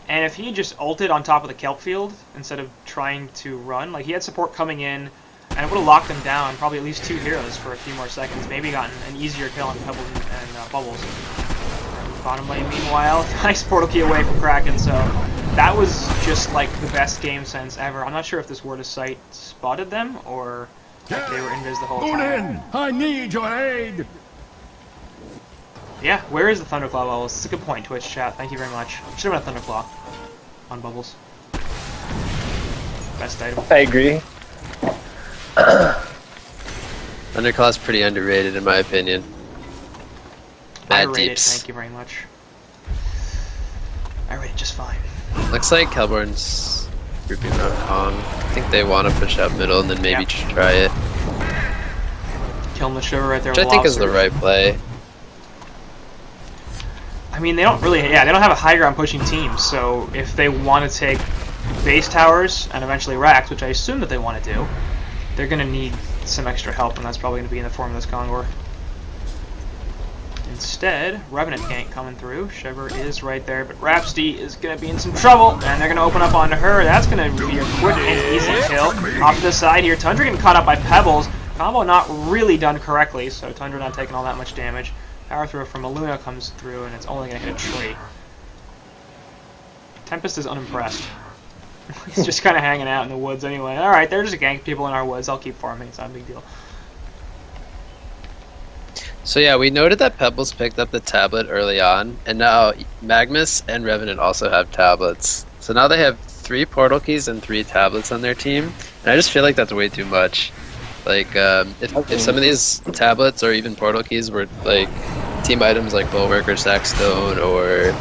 And if he just ulted on top of the kelp field instead of trying to run, like he had support coming in, and it would have locked them down, probably at least 2 heroes for a few more seconds, maybe gotten an easier kill on Pebbles and Bubbles. Bottom lane, meanwhile, nice portal key away from Kraken, so that was just like the best game sense ever. I'm not sure if this Word of Sight spotted them, or if they were invis the whole time. I need your aid! Yeah, where is the Thunderclaw Bubbles? It's a good point, Twitch chat. Thank you very much. Should have been a Thunderclaw on Bubbles. Best item. I agree. Thunderclaw's pretty underrated in my opinion. Bad Underrated, deeps. thank you very much. I rate it just fine. Looks like Hellborn's grouping around Kong. I think they want to push out middle and then maybe try it. Killing the Shiver right there. Which I think is the right play. I mean, they don't really, they don't have a high ground pushing team, so if they want to take base towers and eventually racks, which I assume that they want to do, they're going to need some extra help, and that's probably going to be in the form of this Kongor. Instead, Revenant gank coming through. Shiver is right there, but Rhapsody is going to be in some trouble, and they're going to open up onto her. That's going to be a quick and easy kill. Off to the side here, Tundra getting caught up by Pebbles. Combo not really done correctly, so Tundra not taking all that much damage. Power throw from Aluna comes through, and it's only going to hit a tree. Tempest is unimpressed. He's just kind of hanging out in the woods anyway. Alright, they're just gank people in our woods. I'll keep farming. It's not a big deal. So yeah, we noted that Pebbles picked up the tablet early on, and now Magnus and Revenant also have tablets. So now they have 3 portal keys and 3 tablets on their team, and I just feel like that's way too much. Like, if some of these tablets or even portal keys were like team items like Bulwark or Sackstone or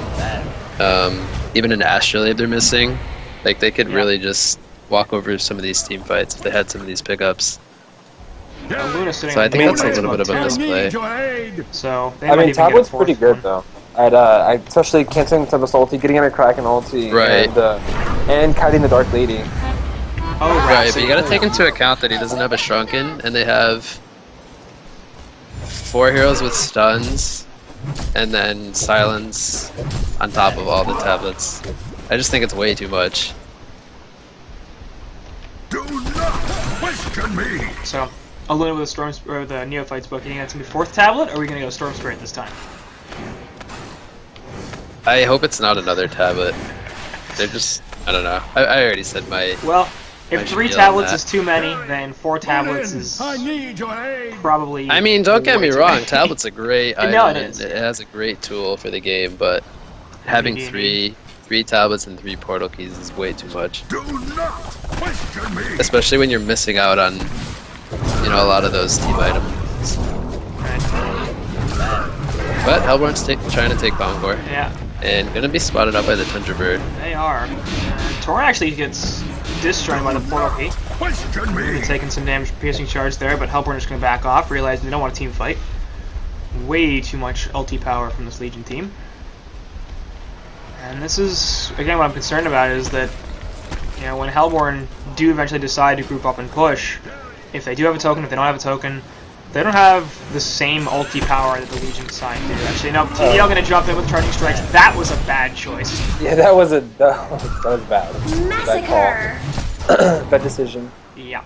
even an Astrolabe they're missing, like they could really just walk over some of these team fights if they had some of these pickups. So I think that's a little bit of a misplay. So I mean, tablet's pretty good though. I especially canceling Tempest ulti, getting in a Kraken ulti, Right. and kiting the Dark Lady. Oh, Right, but you gotta take into account that he doesn't have a Shrunken, and they have 4 heroes with stuns, and then silence on top of all the tablets. I just think it's way too much. Do not question me! So, Aluna with the Neophytes book, you think that's gonna be 4th tablet, or are we gonna go Storm Spirit this time? I hope it's not another tablet. They're just, I don't know. I already said my... Well, if I 3 should tablets yell is too many, then 4 tablets is I need your aid! probably... I mean, don't get me way too wrong, many. tablet's a great item, No, it and is. it has a great tool for the game, but having do you three tablets and 3 portal keys is way too much. Do not question me! Especially when you're missing out on, you know, a lot of those team items. But Hellborn's trying to take Bongor, Yeah, and gonna be spotted out by the Tundra Bird. they are. Torn actually gets disjointed by the portal key. Question me! Taking some damage from piercing charge there, but Hellborn is going to back off, realizing they don't want a team fight. Way too much ulti power from this Legion team. And this is, again, what I'm concerned about is that, you know, when Hellborn do eventually decide to group up and push, if they do have a token, if they don't have a token, they don't have the same ulti power that the Legion side do. Actually, no, TDL going to jump in with charging strikes. That was a bad choice. Yeah, that was bad. Bad Massacre! call. Bad decision. Yeah.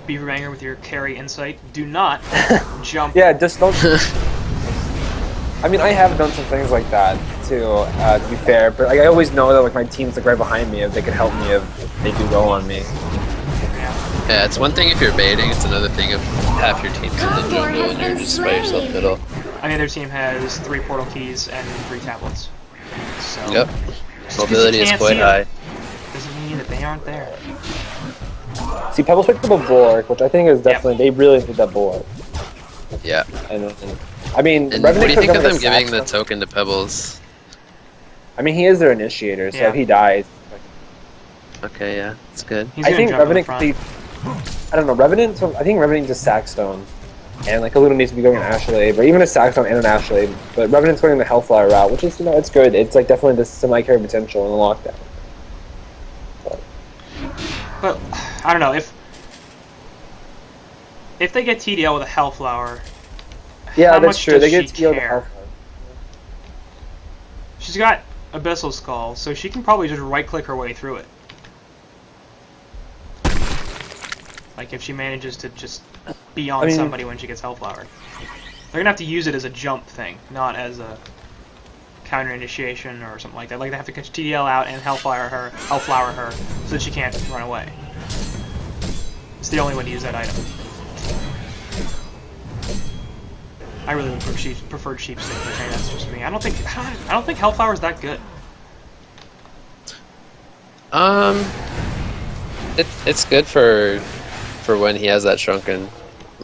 Beaverbanger with your carry insight. Do not jump. Yeah, just don't. I mean, I have done some things like that too. To be fair, but like, I always know that like my team's like right behind me if they can help me if they do well on me. Yeah, it's one thing if you're baiting, it's another thing if half your team's in the jungle and you're just by yourself middle. I mean, their team has 3 portal keys and 3 tablets. So Yep. just 'cause Mobility you is can't quite see them high. doesn't mean that they aren't there. See, Pebbles picked up a Bulwark, which I think is definitely they really need that Bulwark. Yeah. And I mean, And what do you think of them the giving the token to Pebbles? I mean, he is their initiator, so Yeah. if he dies, Okay, yeah, it's good. He's I gonna think jump in the Revenant front. could be. I don't know, Revenant. So I think Revenant needs a Sackstone, and like Aluna needs to be going an Ashley, but even a Sackstone and an Ashley. But Revenant's going the Hellflower route, which is it's good. It's like definitely the semi-carry potential in the lockdown. But I don't know if they get TDL with a Hellflower. Yeah, how that's much true. does They get she to the care? Hellflower. She's got Abyssal Skull, so she can probably just right-click her way through it. Like if she manages to just be on somebody when she gets Hellflowered. They're gonna have to use it as a jump thing, not as a counter initiation or something like that. Like they have to catch TDL out and Hellflower her so that she can't run away. It's the only way to use that item. I really would preferred Sheepstick, but hey, that's just me. I don't think Hellflower's that good. It's good for when he has that Shrunken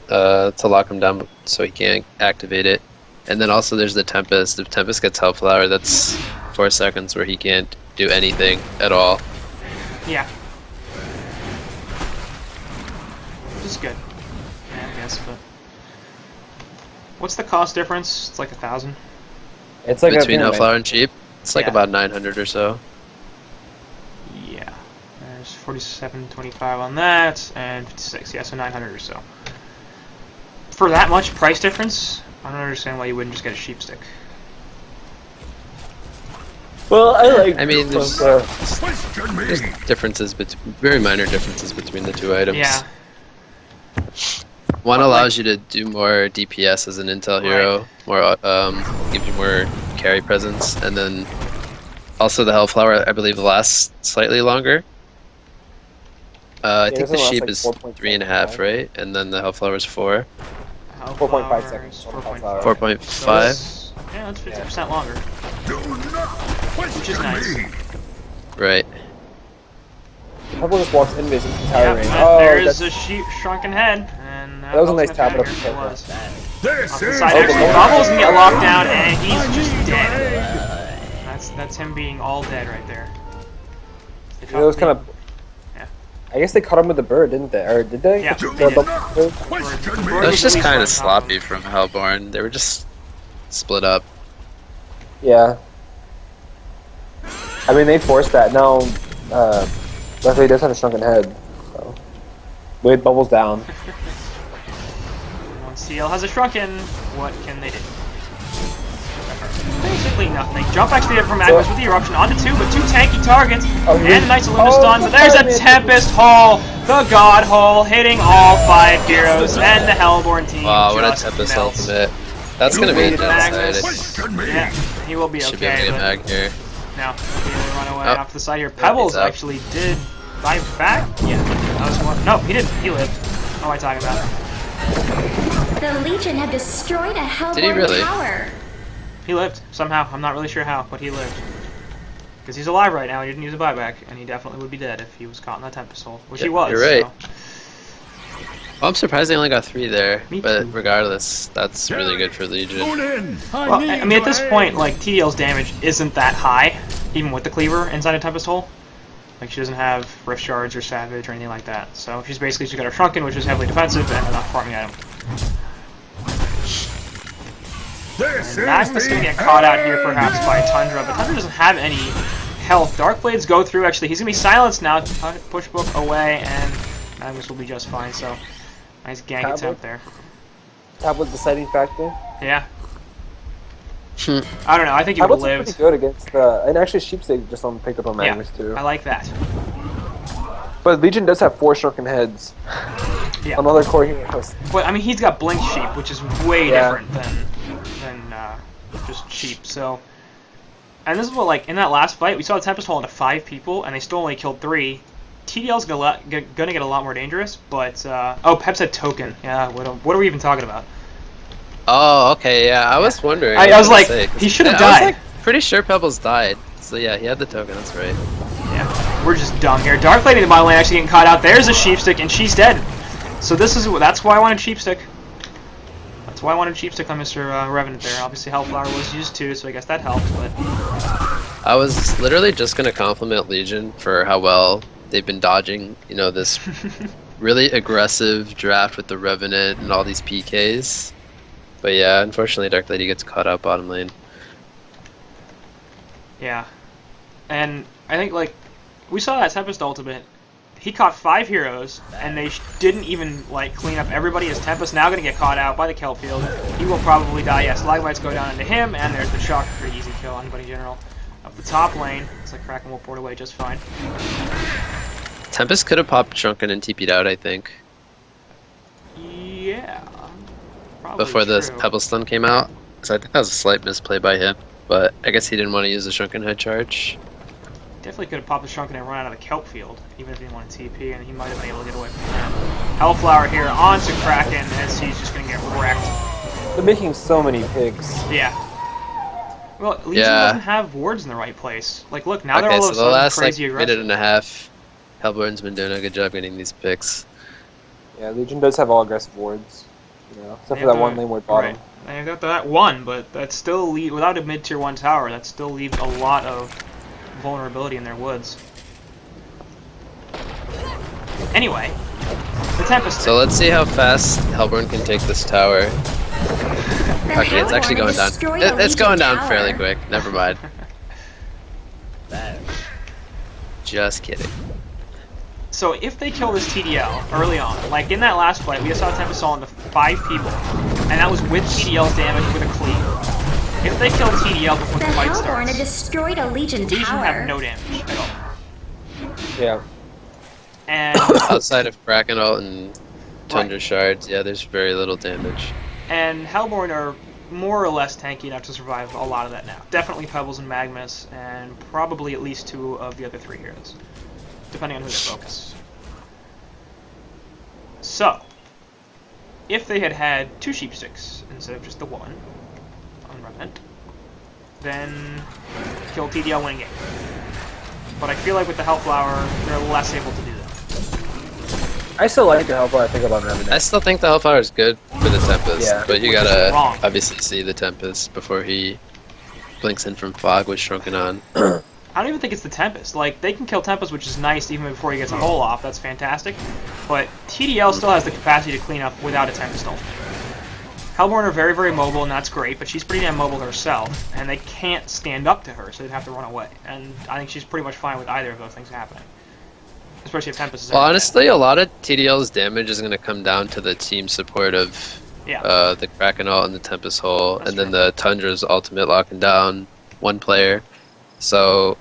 to lock him down so he can't activate it. And then also there's the Tempest. If Tempest gets Hellflower, that's 4 seconds where he can't do anything at all. Yeah. Which is good. Yeah, I guess, but... What's the cost difference? It's like 1,000. It's like Between Hellflower and Cheap, it's like Yeah. about 900 or so. Yeah. There's 47.25 on that, and 56. Yeah, so 900 or so. For that much price difference, I don't understand why you wouldn't just get a Sheepstick. Well, I mean, there's Question me! differences, very minor differences between the 2 items. Yeah. One allows you to do more DPS as an intel hero, more gives you more carry presence, and then also the Hellflower I believe lasts slightly longer. I think the doesn't it sheep last, is like, 3.5, right? And then the Hellflower is 4. 4.5 seconds. 4.5. 4.5. Yeah, that's 50% longer. Do not question Which is nice. me! Right. Pebble just walks in basically towering. Yep, Oh, there's that's- a shrunken head, and That was a nice ultimate tablet dagger. up It the was. This Off the is side, Oh, actually, the- Bubbles can get locked down, and he's I just need your dead. aid! That's him being all dead right there. It was kind of. Yeah. I guess they caught him with the bird, didn't they? Or did they? Yeah, Do they did. not question me. That was just kind of sloppy from Hellborn. They were just split up. Yeah. I mean, they forced that. Now, luckily he does have a shrunken head. So. With bubbles down. One CL has a shrunken. What can they do? Basically nothing. Jump X speed from Magnus with the eruption onto 2, but 2 tanky targets. And the Knights of Olympus done, but there's a Tempest Hole! The God Hole hitting all 5 heroes, and the Hellborn team Wow, what a just Tempest melts. ultimate. That's gonna be Magnus. devastating. Yeah, he will be Should be able to okay, get but Mag here. no, he'll run away Oh. off to the side here. Pebbles up. actually did buy back. Yeah, that was one. No, he didn't. He lived. What am I talking about? The Legion have destroyed a Hellborn Did he really? tower. He lived somehow. I'm not really sure how, but he lived. Because he's alive right now. He didn't use a buyback, and he definitely would be dead if he was caught in that Tempest Hole, which he was. You're right. So. Well, I'm surprised they only got 3 there, Me but too. regardless, that's really good for Legion. Tune in. Well, I mean, at this point, like, TDL's damage isn't that high, even with the Cleaver inside a Tempest Hole. Like, she doesn't have Rift Shards or Savage or anything like that. So she's basically just got her Shrunken, which is heavily defensive, and not farming item. This And Magnus is gonna the get caught out here perhaps by Tundra, but Tundra doesn't have any health. Dark Blades go through, actually. He's gonna be silenced now. Push book away, and Magnus will be just fine, so nice gank Tablet. attempt there. Tablet deciding factor. Yeah. I don't know, I think he would have Tablet's lived. pretty good against and actually Sheepstig just picked up on Magnus too. I like that. But Legion does have 4 shrunken heads Yeah. on other core heroes. But I mean, he's got Blink Sheep, which is way Yeah. different than just Sheep. So, and this is what, like, in that last fight, we saw the Tempest Hole into 5 people, and they still only killed 3. TDL's gonna get a lot more dangerous, but oh, Pep said token. Yeah, what are we even talking about? Oh, okay, yeah, I was wondering. I was gonna like, say, 'cause he should have I was, died. like, pretty sure Pebbles died. So yeah, he had the token, that's right. Yeah, we're just dumb here. Dark Lady in the bottom lane actually getting caught out. There's a Sheepstick, and she's dead. So that's why I wanted Sheepstick. That's why I wanted Sheepstick on Mr. Revenant there. Obviously, Hellflower was used too, so I guess that helped. But I was literally just gonna compliment Legion for how well they've been dodging, you know, this really aggressive draft with the Revenant and all these PKs. But yeah, unfortunately Dark Lady gets caught out bottom lane. yeah, and I think, like, we saw that Tempest ultimate. He caught 5 heroes, and they didn't even, like, clean up everybody. As Tempest now going to get caught out by the Kelp field. He will probably die. Yes, Lagmites go down into him, and there's the Shock. Pretty easy kill on Anybody General. Up the top lane, it's like Kraken will port away just fine. Tempest could have popped Shrunken and TP'd out, I think, Yeah, probably before the true. Pebble Stun came out. So I think that was a slight misplay by him. But I guess he didn't want to use the Shrunken head charge. Definitely could have popped the Shrunken and run out of the Kelp field, even if he didn't want to TP, and he might have been able to get away from that. Hellflower here onto Kraken, as he's just going to get wrecked. They're making so many picks. Yeah. Well, Legion doesn't have wards in the right place. Like, look, now they're Okay, all so of a the sudden last like crazy aggressive. minute and a half, Hellborn's been doing a good job getting these picks. Yeah, Legion does have all aggressive wards. You know, except They for that have one the- lane ward bottom. Right. They got that one, but that still without a mid-tier 1 tower, that still leaves a lot of vulnerability in their woods. Anyway, the Tempest. So let's see how fast Hellborn can take this tower. The Okay, it's actually Hellborn going down. destroyed a It's going Legion down tower. fairly quick. Never mind. Just kidding. So if they kill this TDL early on, like in that last fight, we saw Tempest Hole into 5 people, and that was with TDL's damage with a cleave. If they kill TDL before The the fight Hellborn starts, have destroyed a Legion Legion tower. have no damage at all. Yeah. And Outside of Kraken ult and Tundra Shards, yeah, there's very little damage. and Hellborn are more or less tanky enough to survive a lot of that now. Definitely Pebbles and Magnus, and probably at least 2 of the other 3 heroes, depending on who they focus. So, if they had had 2 Sheepsticks instead of just the 1 on Revenant, then kill TDL winning game. But I feel like with the Hellflower, they're less able to do that. I still like the Hellfire I think about Revenant. I still think the Hellfire is good for the Tempest, Yeah. but you Which is gotta wrong. obviously see the Tempest before he blinks in from Fog with Shrunken on. I don't even think it's the Tempest. Like, they can kill Tempest, which is nice even before he gets a hole off. That's fantastic. But TDL still has the capacity to clean up without a Tempest ult. Hellborn are very, very mobile, and that's great, but she's pretty damn mobile herself, and they can't stand up to her, so they'd have to run away. And I think she's pretty much fine with either of those things happening. Especially if Tempest is Well, honestly, a lot of TDL's damage is going to come down to the team support of the Kraken ult and the Tempest hole, and then the Tundra's ultimate locking down one player. So,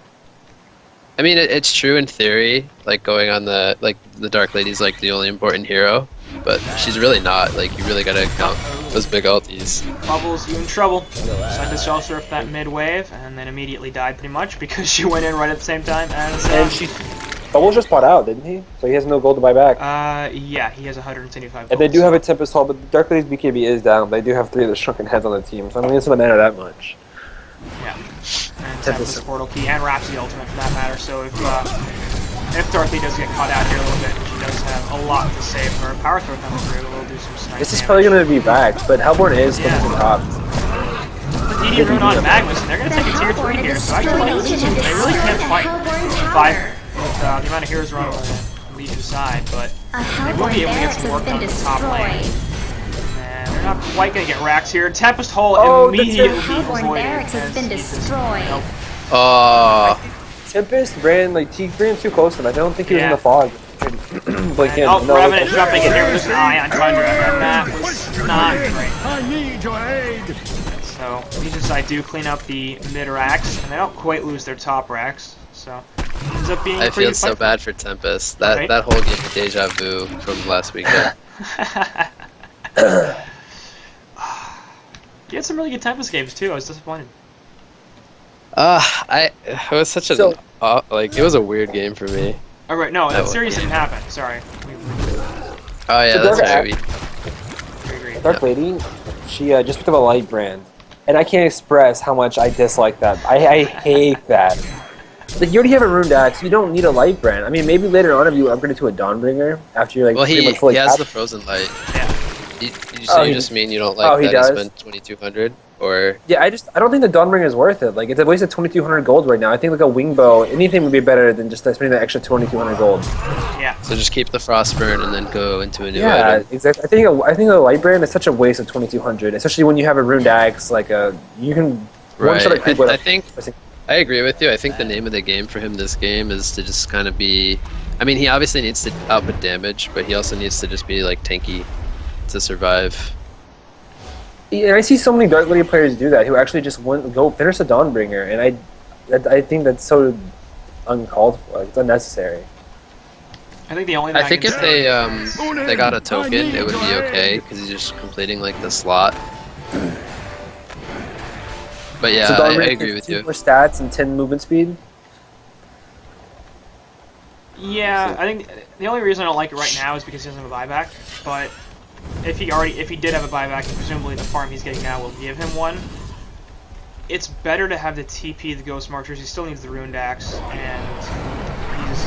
I mean, it's true in theory, like going on the Dark Lady's like the only important hero, but she's really not. Like, you really gotta count those big ultis. Bubbles, you in trouble. Decided to shell surf that mid wave, and then immediately died pretty much because she went in right at the same time as. And she. Bubbles just bought out, didn't he? So he has no gold to buy back. Yeah, he has 175 gold. And they do have a Tempest Hall, but the Dark Lady's BKB is down. They do have 3 of the Shrunken Heads on the team, so I don't think it's going to matter that much. Yeah. And Tempest Portal Key, and Rhapsody Ultimate for that matter, so if Dorothy does get caught out here a little bit, she does have a lot to save for her. Power Throw comes through, will do some nice This is damage. probably going to be backed, but Hellborn is still in top. DD Rune on Magnus, and they're going to take a tier 3 here, so actually like, they really can't fight with the amount of heroes running on the Legion side, but they will be able to get some work done in the top lane. And they're not quite going to get racks here. Tempest Hole immediately avoided. Has been destroyed. Tempest ran, he ran too close to him. I don't think he was in the fog. Revenant jumping in here with his eye on Tundra, and that was not great. I need your aid. So, Legion side do clean up the mid racks, and they don't quite lose their top racks. So, ends up being I feel so bad for Tempest. That whole game of deja vu from last weekend. You had some really good Tempest games too. I was disappointed. It was such a it was a weird game for me. Oh right, no, that series didn't happen. Sorry. Oh yeah, that's right. Dark Lady, she just picked up a light brand, and I can't express how much I dislike that. I hate that. Like, you already have a Runed Axe, you don't need a light brand. I mean, maybe later on if you upgrade it to a Dawnbringer after you're like he has the Frozen Light. Yeah. You just mean you don't like that he spent 2,200? Or yeah, I don't think the Dawnbringer is worth it. Like, it's a waste of 2,200 gold right now. I think like a wing bow, anything would be better than just spending that extra 2,200 gold. Yeah. So just keep the Frostburn and then go into a new item. Yeah, exactly. I think a light brand is such a waste of 2,200, especially when you have a Runed Axe. Like you can one shot a creep with. I agree with you. I think the name of the game for him this game is to just kind of be. I mean, he obviously needs to output damage, but he also needs to just be like tanky to survive. Yeah, I see so many Dark Lady players do that who actually just go finish the Dawnbringer, and I think that's so uncalled for. It's unnecessary. I think the only. I think if they got a token, it would be okay because he's just completing like the slot. But yeah, so I agree with you. 2 more stats and 10 movement speed. Yeah, I think the only reason I don't like it right now is because he doesn't have a buyback. But if he did have a buyback, presumably the farm he's getting now will give him one. It's better to have the TP, the Ghost Marchers. He still needs the Runed Axe, and he's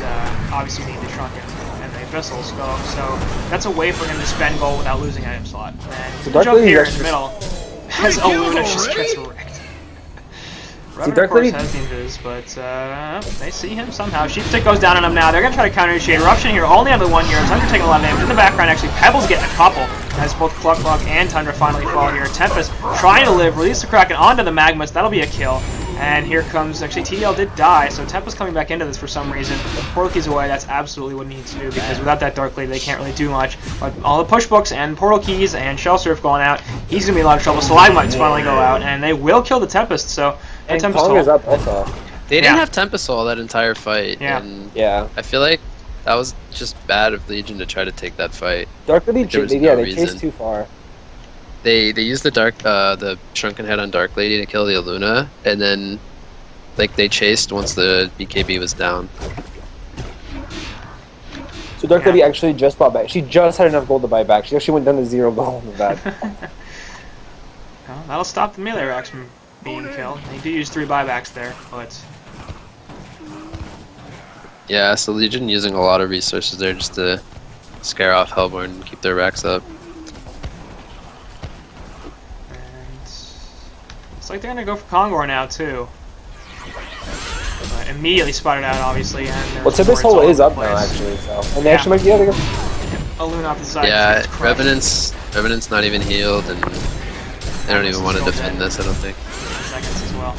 obviously need the Shrunken and the Abyssal Scope. So that's a way for him to spend gold without losing item slot. And So jump here in the middle as Aluna just gets wrecked. Revenant, of course, has the invis, but they see him somehow. Sheepstick goes down on him now. They're going to try to counter initiate. Eruption here only on the 1 year. Tundra taking a lot of damage. In the background, actually, Pebble's getting a couple as both Cluck and Tundra finally fall here. Tempest trying to live. Release the Kraken onto the Magmas. That'll be a kill. And here comes, actually, TL did die, so Tempest coming back into this for some reason. Portal Keys away, that's absolutely what he needs to do, because without that Dark Lady, they can't really do much. But all the push books and Portal Keys and Shell Surf going out, he's going to be in a lot of trouble. Stalagmites finally go out, and they will kill the Tempest, so... And Kong is up also. They didn't have Tempest Soul that entire fight, and I feel like that was just bad of Legion to try to take that fight. Dark Lady, they chased too far. They used the Shrunken Head on Dark Lady to kill the Aluna, and then they chased once the BKB was down. So Dark Lady actually just bought back. She just had enough gold to buy back. She actually went down to 0 gold with that. Well, that'll stop the melee racks from being killed. They do use 3 buybacks there, but... Yeah, so Legion using a lot of resources there just to scare off Hellborn and keep their racks up. And it's like they're gonna go for Kongor now too. But immediately spotted out, obviously. And well, Tempest hole is up now, actually. So, and they actually might be able to go. A Loon off the side. Yeah, Revenant's not even healed, and they don't even want to defend this, I don't think. Seconds as well.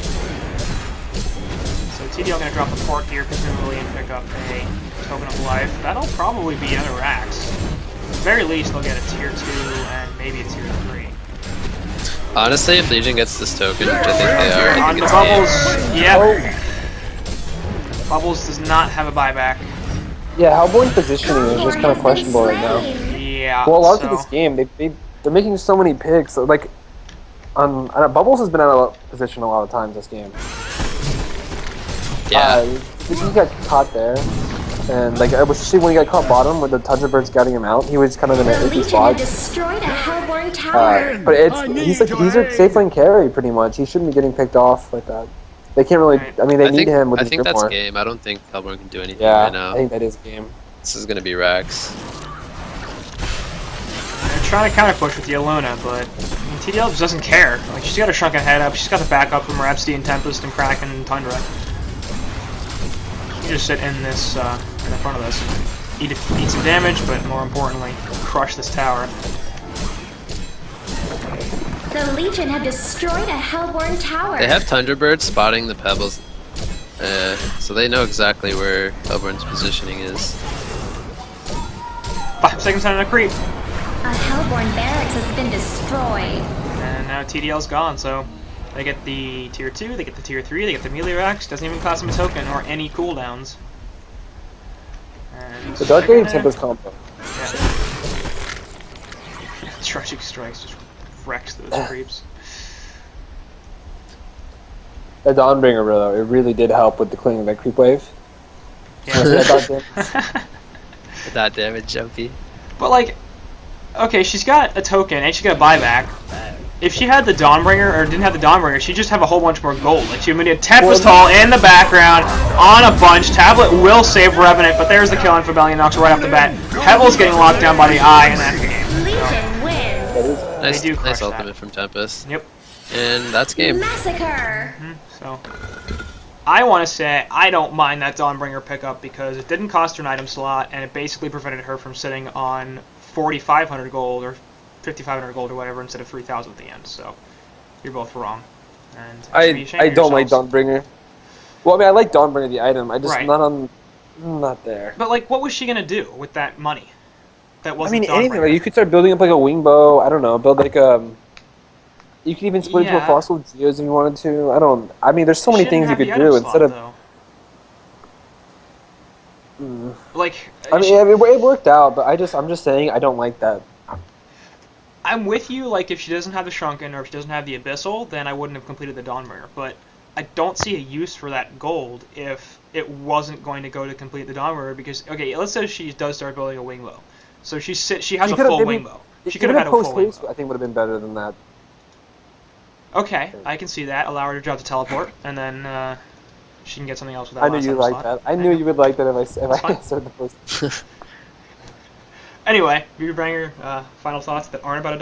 So TDL gonna drop a port here, presumably, and pick up a token of life. That'll probably be another Rax. At the very least, they'll get a tier 2 and maybe a tier 3. Honestly, if Legion gets this token, which I think they are, I On think the it's Bubbles, game. yeah. Bubbles does not have a buyback. Yeah, Hellborn's positioning is just kind of questionable right now. Yeah. Well, a lot of this game, they're making so many picks. Like, Bubbles has been out of position a lot of times this game. Yeah. He got caught there, and like especially when he got caught bottom with the Thunderbird scouting him out, he was kind of in an iffy spot. Destroyed a Hellborn tower. But he's a safe lane carry pretty much. He shouldn't be getting picked off like that. They can't really. I mean, they need him with his grip more. I think that's game. I don't think Hellborn can do anything yeah, right now. I think that is game. This is gonna be Rax. They're trying to counter push with the Aluna, but TDL just doesn't care. Like, she's got her shrunken head up. She's got the backup from Repsty and Tempest and Kraken and Tundra. You just sit in this, in the front of this, eat some damage, but more importantly, crush this tower. The Legion have destroyed a Hellborn tower. They have Thunderbird spotting the pebbles, so they know exactly where Hellborn's positioning is. 5 seconds on a creep. A Hellborn barracks has been destroyed. And now TDL's gone, so they get the tier 2, they get the tier 3, they get the melee Rax, doesn't even cost them a token or any cooldowns. And The Dark Lady Tempest combo. Yeah. Tragic Strikes just wrecks those creeps. The Dawnbringer, though, it really did help with the clearing of that creep wave. Yeah. That damage, Jumpy. But like, okay, she's got a token and she's got a buyback. If she had the Dawnbringer, or didn't have the Dawnbringer, she'd just have a whole bunch more gold. Like, she would need a Tempest Hall in the background, on a bunch. Tablet will save Revenant, but there's the kill on Fabellion Nox right off the bat. Pebbles getting locked down by the Eye in that game. Legion wins. Nice ultimate from Tempest. Yep. And that's game. Massacre. So, I want to say I don't mind that Dawnbringer pickup because it didn't cost her an item slot, and it basically prevented her from sitting on 4,500 gold, or 5,500 gold or whatever instead of 3,000 at the end. So you're both wrong. And I don't like Dawnbringer. Well, I mean, I like Dawnbringer the item. I just not there. But like, what was she gonna do with that money? That wasn't. I mean, anything. Like, you could start building up like a wing bow. I don't know. Build like You could even split into a fossil with Geos if you wanted to. I mean, there's so many things you could do instead of. Like. I mean, it worked out, but I'm just saying I don't like that. I'm with you, like, if she doesn't have the Shrunken or if she doesn't have the Abyssal, then I wouldn't have completed the Dawnbringer. But I don't see a use for that gold if it wasn't going to go to complete the Dawnbringer, because, okay, let's say she does start building a wing bow. So she has a full wing bow. She could have had a full wing bow. I think would have been better than that. Okay, I can see that. Allow her to drop the teleport, and then she can get something else with that. I knew you'd like that. I knew you would like that if I said the post. Anyway, Beaverbanger, final thoughts that aren't about a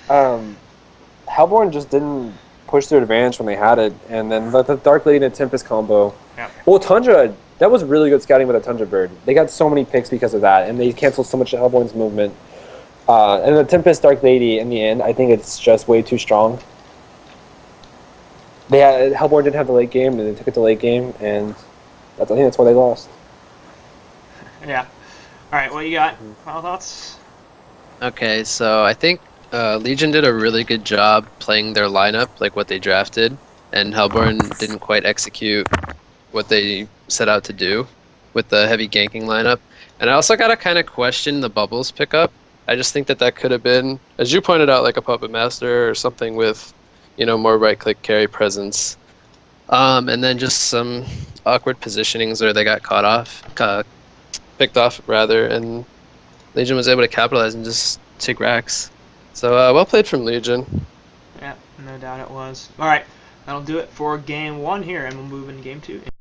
Dawnbringer? Hellborn just didn't push their advantage when they had it, and then the Dark Lady and Tempest combo. Yeah. Well, Tundra, that was really good scouting with a Tundra Bird. They got so many picks because of that, and they canceled so much of Hellborn's movement. And the Tempest Dark Lady, in the end, I think it's just way too strong. Hellborn didn't have the late game, and they took it to late game, and I think that's why they lost. Yeah. Alright, what you got? Final thoughts? Okay, so I think Legion did a really good job playing their lineup, like what they drafted, and Hellborn didn't quite execute what they set out to do with the heavy ganking lineup. And I also gotta kind of question the Bubbles pickup. I just think that could have been, as you pointed out, like a Puppet Master or something with, more right-click carry presence. And then just some awkward positionings where they got picked off rather, and Legion was able to capitalize and just take Rax. So well played from Legion. Yeah, no doubt it was. Alright, that'll do it for game 1 here, and we'll move into game 2.